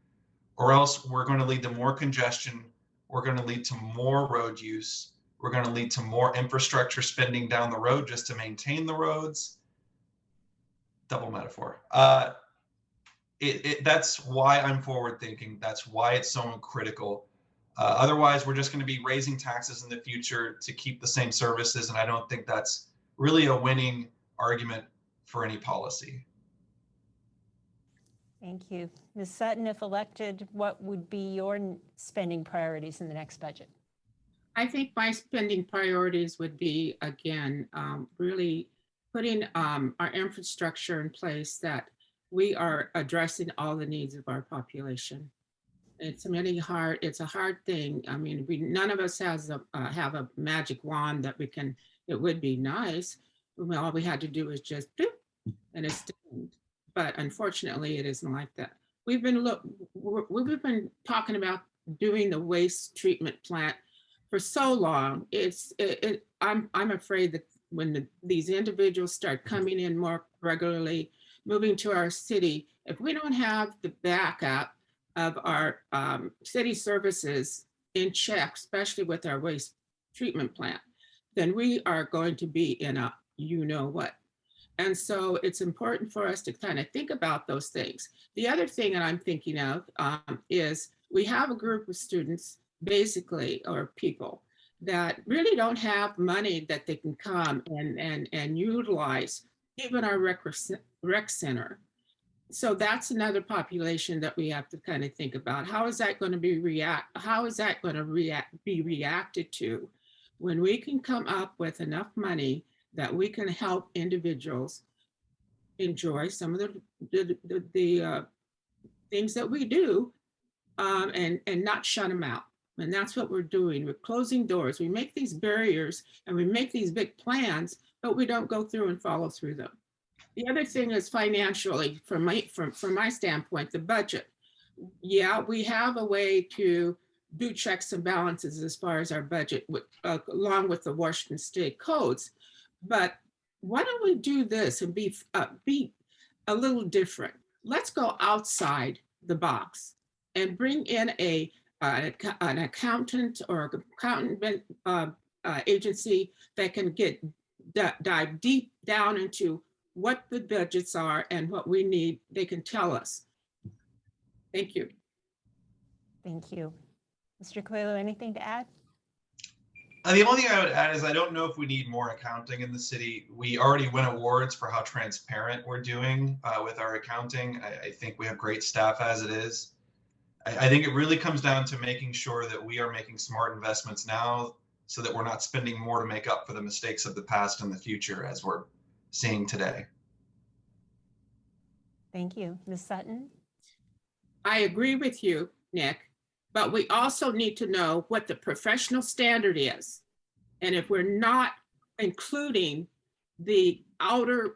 or else we're going to lead to more congestion. We're going to lead to more road use. We're going to lead to more infrastructure spending down the road just to maintain the roads. Double metaphor. That's why I'm forward thinking. That's why it's so critical. Otherwise, we're just going to be raising taxes in the future to keep the same services. And I don't think that's really a winning argument for any policy. Thank you. Ms. Sutton, if elected, what would be your spending priorities in the next budget? I think my spending priorities would be, again, really putting our infrastructure in place that we are addressing all the needs of our population. It's a hard thing. I mean, none of us have a magic wand that we can, it would be nice. All we had to do is just boop, and it's done. But unfortunately, it isn't like that. We've been talking about doing the waste treatment plant for so long. I'm afraid that when these individuals start coming in more regularly, moving to our city, if we don't have the backup of our city services in check, especially with our waste treatment plant, then we are going to be in a you know what. And so it's important for us to kind of think about those things. The other thing that I'm thinking of is we have a group of students, basically, or people that really don't have money that they can come and utilize, even our rec center. So that's another population that we have to kind of think about. How is that going to be reacted to when we can come up with enough money that we can help individuals enjoy some of the things that we do and not shut them out. And that's what we're doing. We're closing doors. We make these barriers and we make these big plans, but we don't go through and follow through them. The other thing is financially, from my standpoint, the budget. Yeah, we have a way to do checks and balances as far as our budget, along with the Washington State codes. But why don't we do this and be a little different? Let's go outside the box and bring in a an accountant or accountant agency that can dive deep down into what the budgets are and what we need. They can tell us. Thank you. Thank you. Mr. Kolho, anything to add? The only thing I would add is I don't know if we need more accounting in the city. We already win awards for how transparent we're doing with our accounting. I think we have great staff as it is. I think it really comes down to making sure that we are making smart investments now so that we're not spending more to make up for the mistakes of the past and the future as we're seeing today. Thank you. Ms. Sutton? I agree with you, Nick, but we also need to know what the professional standard is. And if we're not including the outer,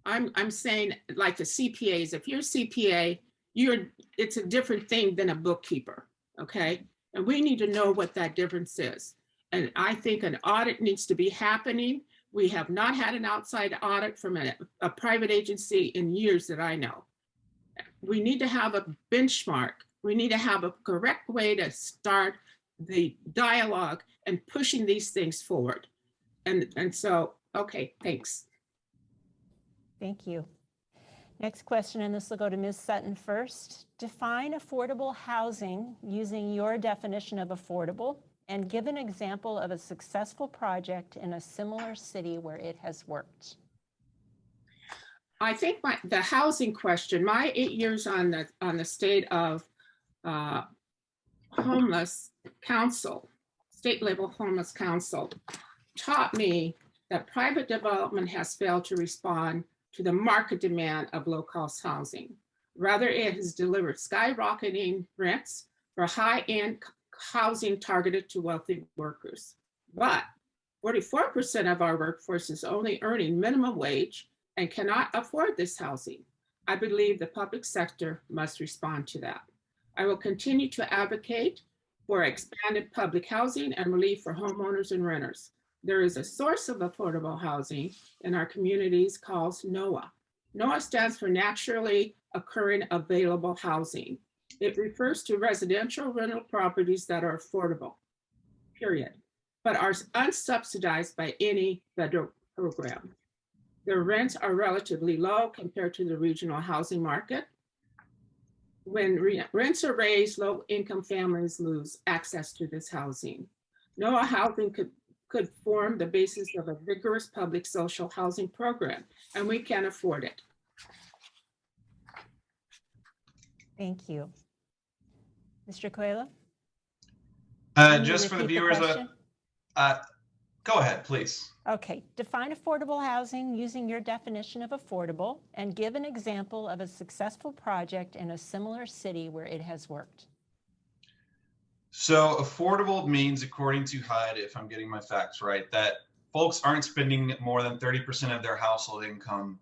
I'm saying like the CPAs, if you're a CPA, it's a different thing than a bookkeeper, okay? And we need to know what that difference is. And I think an audit needs to be happening. We have not had an outside audit from a private agency in years that I know. We need to have a benchmark. We need to have a correct way to start the dialogue and pushing these things forward. And so, okay, thanks. Thank you. Next question, and this will go to Ms. Sutton first. Define affordable housing using your definition of affordable and give an example of a successful project in a similar city where it has worked. I think the housing question, my 8 years on the state of homeless council, state level homeless council, taught me that private development has failed to respond to the market demand of low-cost housing. Rather, it has delivered skyrocketing rents for high-end housing targeted to wealthy workers. But 44% of our workforce is only earning minimum wage and cannot afford this housing. I believe the public sector must respond to that. I will continue to advocate for expanded public housing and relief for homeowners and renters. There is a source of affordable housing in our communities called NOAH. NOAH stands for Naturally Occurring Available Housing. It refers to residential rental properties that are affordable, period, but are unsubsidized by any federal program. Their rents are relatively low compared to the regional housing market. When rents are raised, low-income families lose access to this housing. NOAH housing could form the basis of a vigorous public social housing program, and we can afford it. Thank you. Mr. Kolho? Just for the viewers, go ahead, please. Okay, define affordable housing using your definition of affordable and give an example of a successful project in a similar city where it has worked. So affordable means, according to HUD, if I'm getting my facts right, that folks aren't spending more than 30% of their household income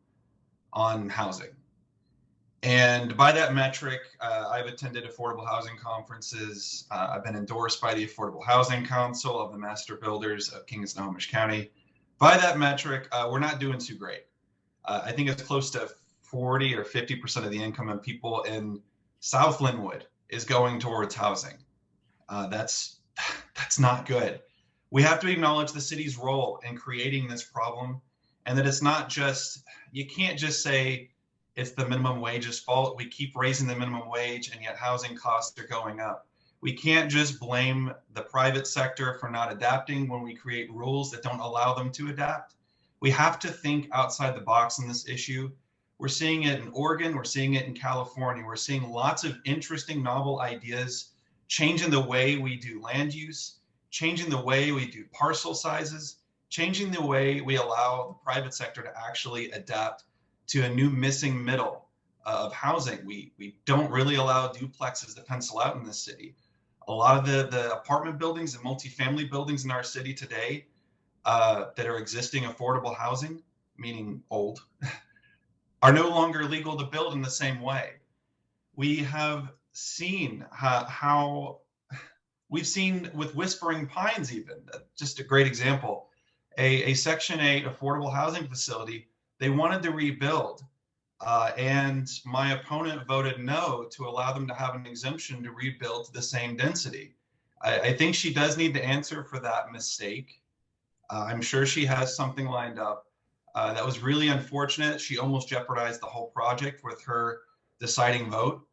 on housing. And by that metric, I've attended affordable housing conferences. I've been endorsed by the Affordable Housing Council of the Master Builders of King and Snohomish County. By that metric, we're not doing too great. I think it's close to 40 or 50% of the income of people in South Lynnwood is going towards housing. That's not good. We have to acknowledge the city's role in creating this problem, and that it's not just, you can't just say it's the minimum wage's fault. We keep raising the minimum wage and yet housing costs are going up. We can't just blame the private sector for not adapting when we create rules that don't allow them to adapt. We have to think outside the box on this issue. We're seeing it in Oregon, we're seeing it in California. We're seeing lots of interesting novel ideas changing the way we do land use, changing the way we do parcel sizes, changing the way we allow the private sector to actually adapt to a new missing middle of housing. We don't really allow duplexes to pencil out in this city. A lot of the apartment buildings and multifamily buildings in our city today that are existing affordable housing, meaning old, are no longer legal to build in the same way. We have seen how we've seen with Whispering Pines, even just a great example, a Section 8 affordable housing facility. They wanted to rebuild, And my opponent voted no to allow them to have an exemption to rebuild to the same density. I think she does need to answer for that mistake. I'm sure she has something lined up. That was really unfortunate. She almost jeopardized the whole project with her deciding vote.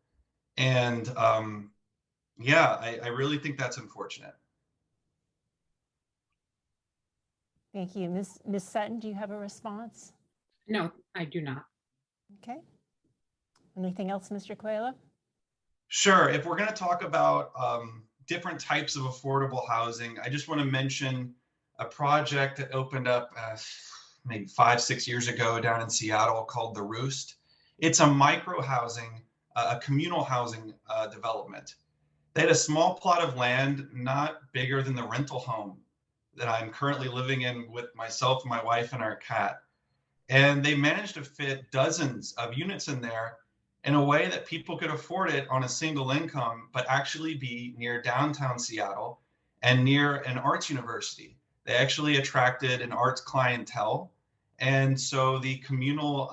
And yeah, I really think that's unfortunate. Thank you. Ms. Sutton, do you have a response? No, I do not. Okay. Anything else, Mr. Kolho? Sure. If we're going to talk about different types of affordable housing, I just want to mention a project that opened up maybe 5-6 years ago down in Seattle called The Roost. It's a micro housing, a communal housing development. They had a small plot of land, not bigger than the rental home that I'm currently living in with myself, my wife, and our cat. And they managed to fit dozens of units in there in a way that people could afford it on a single income, but actually be near downtown Seattle and near an arts university. They actually attracted an arts clientele. And so the communal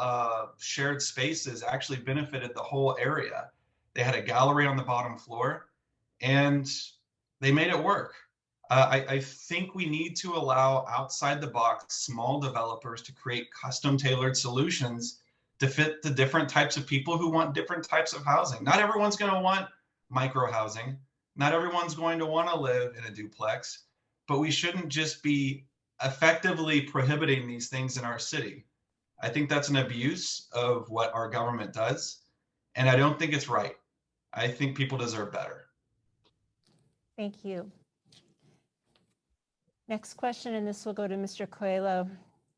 shared spaces actually benefited the whole area. They had a gallery on the bottom floor and they made it work. I think we need to allow outside the box small developers to create custom tailored solutions to fit the different types of people who want different types of housing. Not everyone's going to want micro housing. Not everyone's going to want to live in a duplex, but we shouldn't just be effectively prohibiting these things in our city. I think that's an abuse of what our government does, and I don't think it's right. I think people deserve better. Thank you. Next question, and this will go to Mr. Kolho.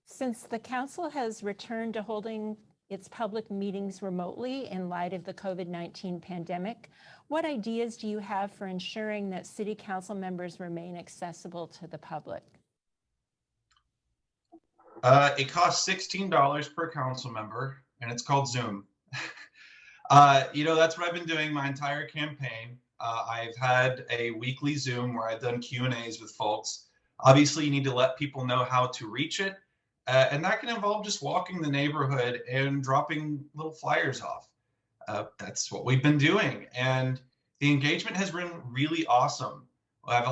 Since the council has returned to holding its public meetings remotely in light of the COVID-19 pandemic, what ideas do you have for ensuring that city council members remain accessible to the public? It costs $16 per council member, and it's called Zoom. That's what I've been doing my entire campaign. I've had a weekly Zoom where I've done Q&As with folks. Obviously, you need to let people know how to reach it. And that can involve just walking the neighborhood and dropping little flyers off. That's what we've been doing. And the engagement has been really awesome. I've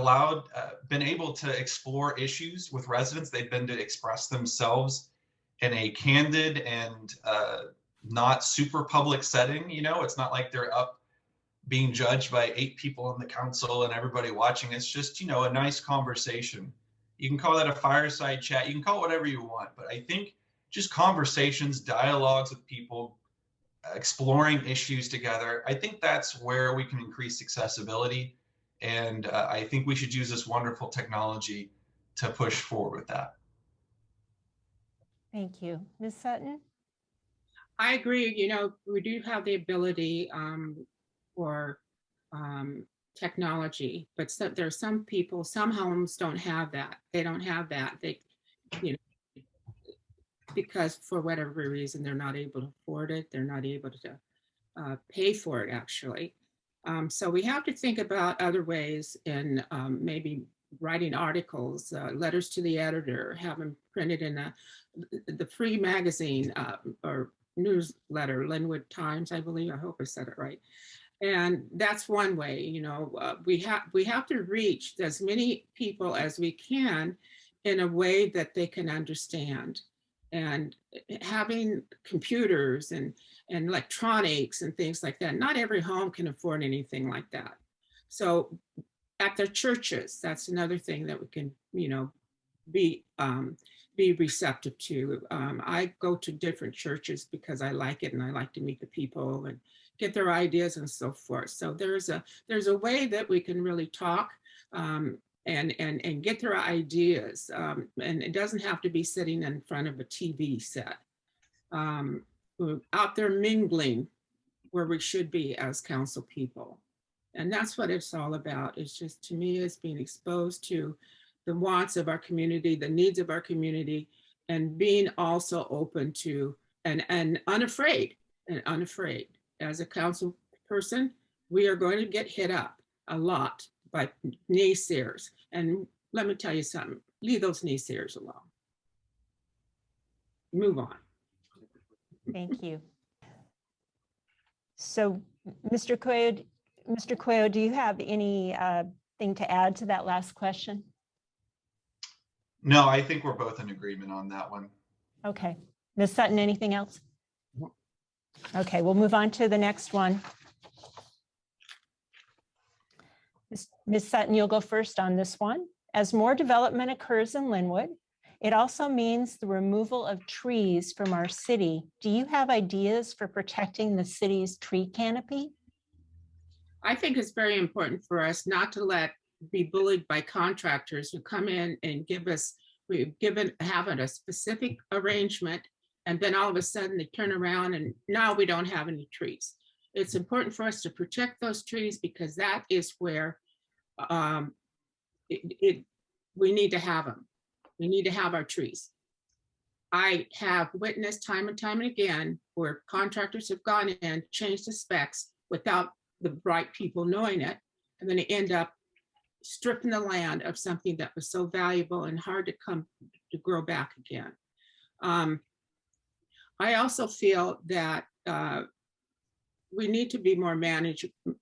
been able to explore issues with residents. They've been to express themselves in a candid and not super public setting. It's not like they're up being judged by 8 people on the council and everybody watching. It's just, a nice conversation. You can call that a fireside chat. You can call it whatever you want. But I think just conversations, dialogues with people, exploring issues together, I think that's where we can increase accessibility. And I think we should use this wonderful technology to push forward with that. Thank you. Ms. Sutton? I agree. We do have the ability for technology, but there are some people, some homes don't have that. They don't have that. Because for whatever reason, they're not able to afford it. They're not able to pay for it, actually. So we have to think about other ways in maybe writing articles, letters to the editor, have them printed in the free magazine or newsletter, Lynnwood Times, I believe. I hope I said it right. And that's one way. We have to reach as many people as we can in a way that they can understand. And having computers and electronics and things like that, not every home can afford anything like that. So at their churches, that's another thing that we can, be receptive to. I go to different churches because I like it and I like to meet the people and get their ideas and so forth. So there's a way that we can really talk and get their ideas. And it doesn't have to be sitting in front of a TV set. Out there mingling where we should be as council people. And that's what it's all about. It's just, to me, it's being exposed to the wants of our community, the needs of our community, and being also open to and unafraid. As a council person, we are going to get hit up a lot by naysayers. And let me tell you something, leave those naysayers alone. Move on. Thank you. So, Mr. Kolho, do you have any thing to add to that last question? No, I think we're both in agreement on that one. Okay. Ms. Sutton, anything else? Okay, we'll move on to the next one. Ms. Sutton, you'll go first on this one. As more development occurs in Lynnwood, it also means the removal of trees from our city. Do you have ideas for protecting the city's tree canopy? I think it's very important for us not to be bullied by contractors who come in and have a specific arrangement, and then all of a sudden they turn around and now we don't have any trees. It's important for us to protect those trees because that is where we need to have them. We need to have our trees. I have witnessed time and time and again where contractors have gone in, changed the specs without the right people knowing it, and then they end up stripping the land of something that was so valuable and hard to grow back again. I also feel that we need to be more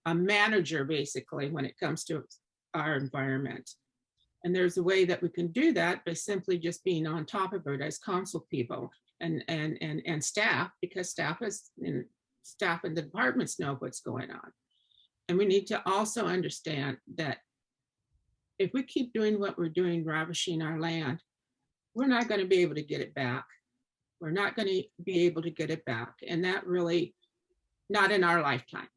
a manager basically when it comes to our environment. And there's a way that we can do that by simply just being on top of it as council people and staff, because staff and the departments know what's going on. And we need to also understand that if we keep doing what we're doing, ravishing our land, we're not going to be able to get it back. We're not going to be able to get it back. And that really, not in our lifetime.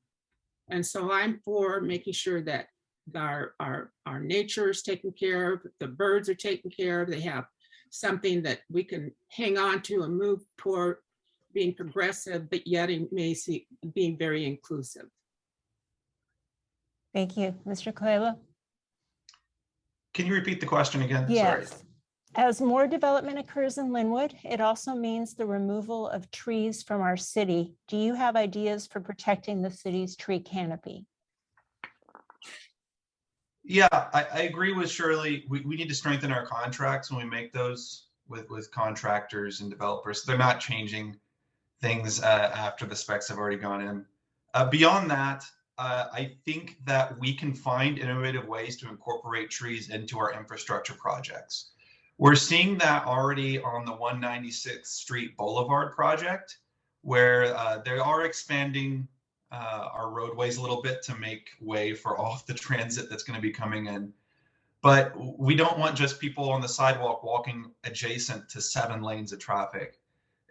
And so I'm for making sure that our nature is taken care of, the birds are taken care of, they have something that we can hang on to and move toward being progressive, but yet being very inclusive. Thank you. Mr. Kolho? Can you repeat the question again? Yes. Sorry. As more development occurs in Lynnwood, it also means the removal of trees from our city. Do you have ideas for protecting the city's tree canopy? Yeah, I agree with Shirley. We need to strengthen our contracts when we make those with contractors and developers. So they're not changing things after the specs have already gone in. Beyond that, I think that we can find innovative ways to incorporate trees into our infrastructure projects. We're seeing that already on the 196th Street Boulevard project, where they are expanding our roadways a little bit to make way for all of the transit that's going to be coming in. But we don't want just people on the sidewalk walking adjacent to 7 lanes of traffic.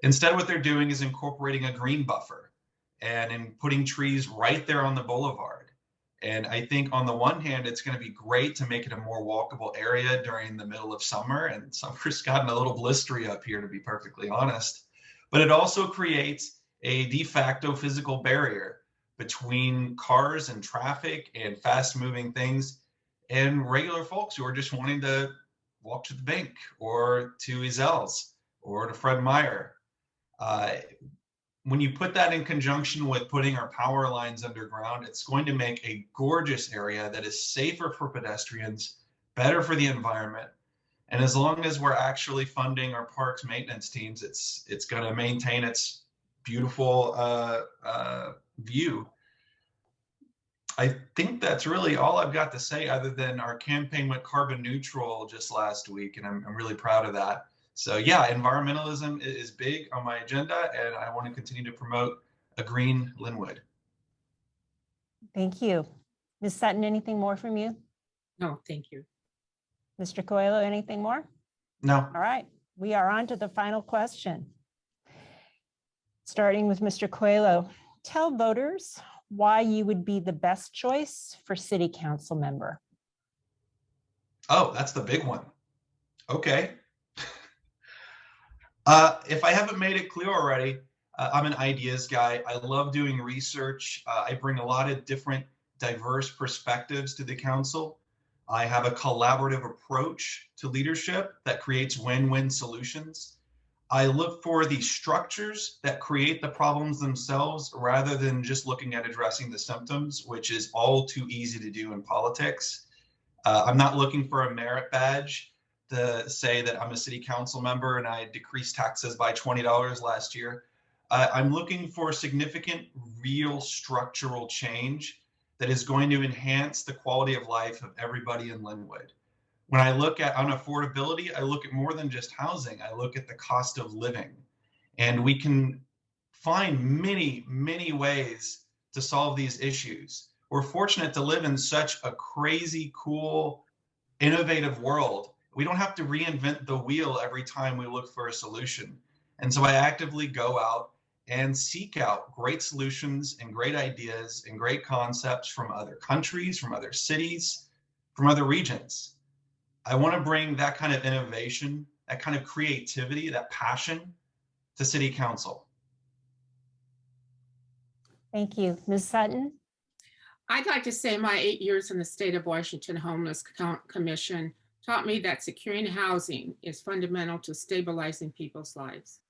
Instead, what they're doing is incorporating a green buffer and putting trees right there on the boulevard. And I think on the one hand, it's going to be great to make it a more walkable area during the middle of summer. And summer's gotten a little blistery up here, to be perfectly honest. But it also creates a de facto physical barrier between cars and traffic and fast moving things and regular folks who are just wanting to walk to the bank or to Ezel's or to Fred Meyer. When you put that in conjunction with putting our power lines underground, it's going to make a gorgeous area that is safer for pedestrians, better for the environment. And as long as we're actually funding our parks maintenance teams, it's going to maintain its beautiful view. I think that's really all I've got to say, other than our campaign went carbon neutral just last week, and I'm really proud of that. So yeah, environmentalism is big on my agenda, and I want to continue to promote a green Lynnwood. Thank you. Ms. Sutton, anything more from you? No, thank you. Mr. Kolho, anything more? No. All right, we are on to the final question. Starting with Mr. Kolho, tell voters why you would be the best choice for city council member. Oh, that's the big one. Okay. If I haven't made it clear already, I'm an ideas guy. I love doing research. I bring a lot of different diverse perspectives to the council. I have a collaborative approach to leadership that creates win-win solutions. I look for the structures that create the problems themselves rather than just looking at addressing the symptoms, which is all too easy to do in politics. I'm not looking for a merit badge to say that I'm a city council member and I decreased taxes by $20 last year. I'm looking for significant, real structural change that is going to enhance the quality of life of everybody in Lynnwood. When I look at on affordability, I look at more than just housing. I look at the cost of living. And we can find many, many ways to solve these issues. We're fortunate to live in such a crazy, cool, innovative world. We don't have to reinvent the wheel every time we look for a solution. And so I actively go out and seek out great solutions and great ideas and great concepts from other countries, from other cities, from other regions. I want to bring that kind of innovation, that kind of creativity, that passion to City Council. Thank you. Ms. Sutton? I'd like to say my 8 years in the State of Washington Homeless Commission taught me that securing housing is fundamental to stabilizing people's lives.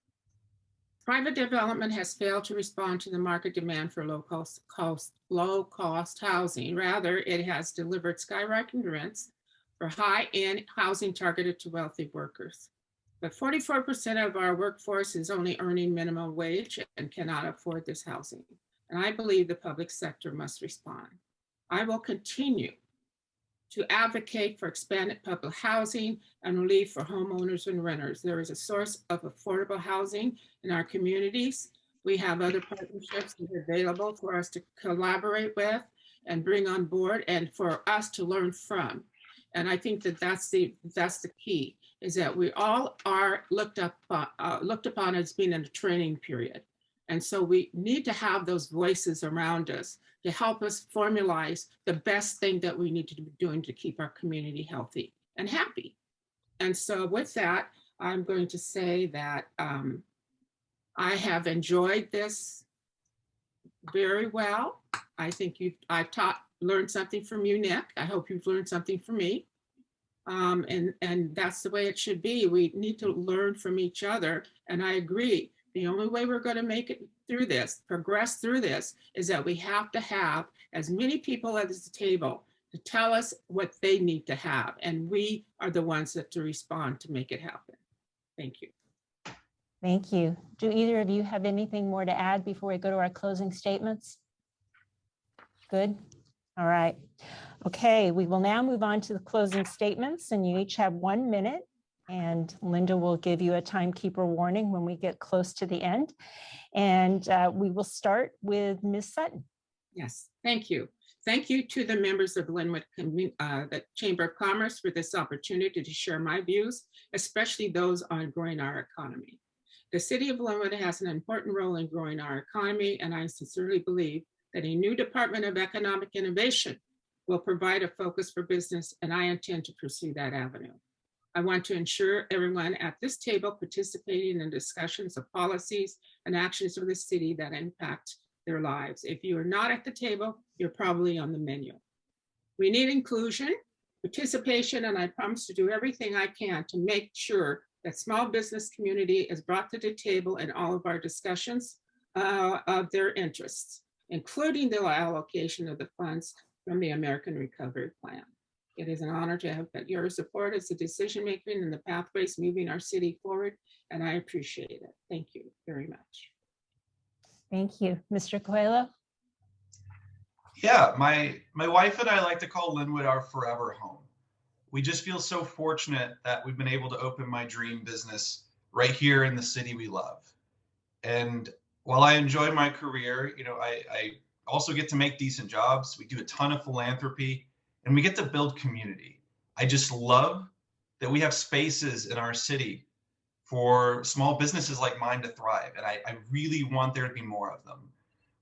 Private development has failed to respond to the market demand for low-cost housing. Rather, it has delivered skyrocketing rents for high-end housing targeted to wealthy workers. But 44% of our workforce is only earning minimum wage and cannot afford this housing. And I believe the public sector must respond. I will continue to advocate for expanded public housing and relief for homeowners and renters. There is a source of affordable housing in our communities. We have other partnerships that are available for us to collaborate with and bring on board and for us to learn from. And I think that that's the key, is that we all are looked upon as being in a training period. And so we need to have those voices around us to help us formalize the best thing that we need to be doing to keep our community healthy and happy. And so with that, I'm going to say that I have enjoyed this very well. I think I've learned something from you, Nick. I hope you've learned something from me. And that's the way it should be. We need to learn from each other. And I agree. The only way we're going to make it through this, progress through this, is that we have to have as many people at the table to tell us what they need to have. And we are the ones that to respond to make it happen. Thank you. Thank you. Do either of you have anything more to add before we go to our closing statements? Good. All right. Okay, we will now move on to the closing statements, and you each have 1 minute. And Linda will give you a timekeeper warning when we get close to the end. And we will start with Ms. Sutton. Yes, thank you. Thank you to the members of Lynnwood the Chamber of Commerce for this opportunity to share my views, especially those on growing our economy. The City of Lynnwood has an important role in growing our economy, and I sincerely believe that a new Department of Economic Innovation will provide a focus for business, and I intend to pursue that avenue. I want to ensure everyone at this table participating in discussions of policies and actions of the city that impact their lives. If you are not at the table, you're probably on the menu. We need inclusion, participation, and I promise to do everything I can to make sure that small business community is brought to the table in all of our discussions of their interests, including the allocation of the funds from the American Recovery Plan. It is an honor to have your support as the decision making and the pathways moving our city forward, and I appreciate it. Thank you very much. Thank you. Mr. Kolho? Yeah, my wife and I like to call Lynnwood our forever home. We just feel so fortunate that we've been able to open my dream business right here in the city we love. And while I enjoy my career, I also get to make decent jobs. We do a ton of philanthropy, and we get to build community. I just love that we have spaces in our city for small businesses like mine to thrive. And I really want there to be more of them,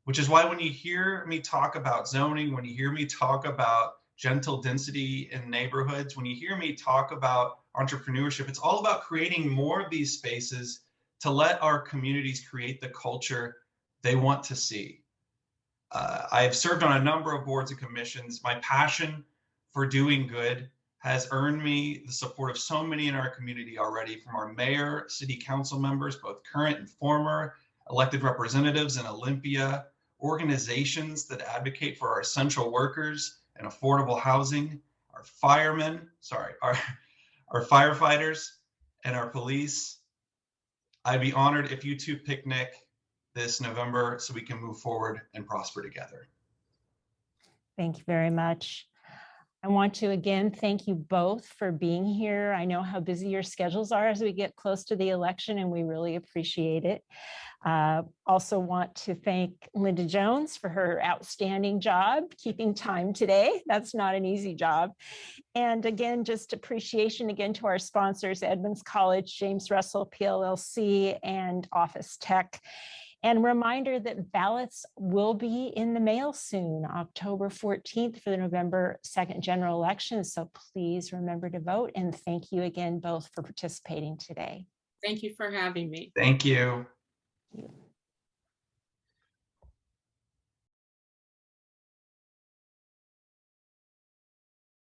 which is why when you hear me talk about zoning, when you hear me talk about gentle density in neighborhoods, when you hear me talk about entrepreneurship, it's all about creating more of these spaces to let our communities create the culture they want to see. I've served on a number of boards and commissions. My passion for doing good has earned me the support of so many in our community already, from our mayor, city council members, both current and former, elected representatives in Olympia, organizations that advocate for our essential workers and affordable housing, our firemen, our firefighters and our police. I'd be honored if you two pick Nick this November so we can move forward and prosper together. Thank you very much. I want to again thank you both for being here. I know how busy your schedules are as we get close to the election, and we really appreciate it. Also want to thank Linda Jones for her outstanding job keeping time today. That's not an easy job. And again, just appreciation again to our sponsors, Edmonds College, James Russell PLLC, and Office Tech. And reminder that ballots will be in the mail soon, October 14th for the November 2nd general election. So please remember to vote. And thank you again both for participating today. Thank you for having me. Thank you. Thank you.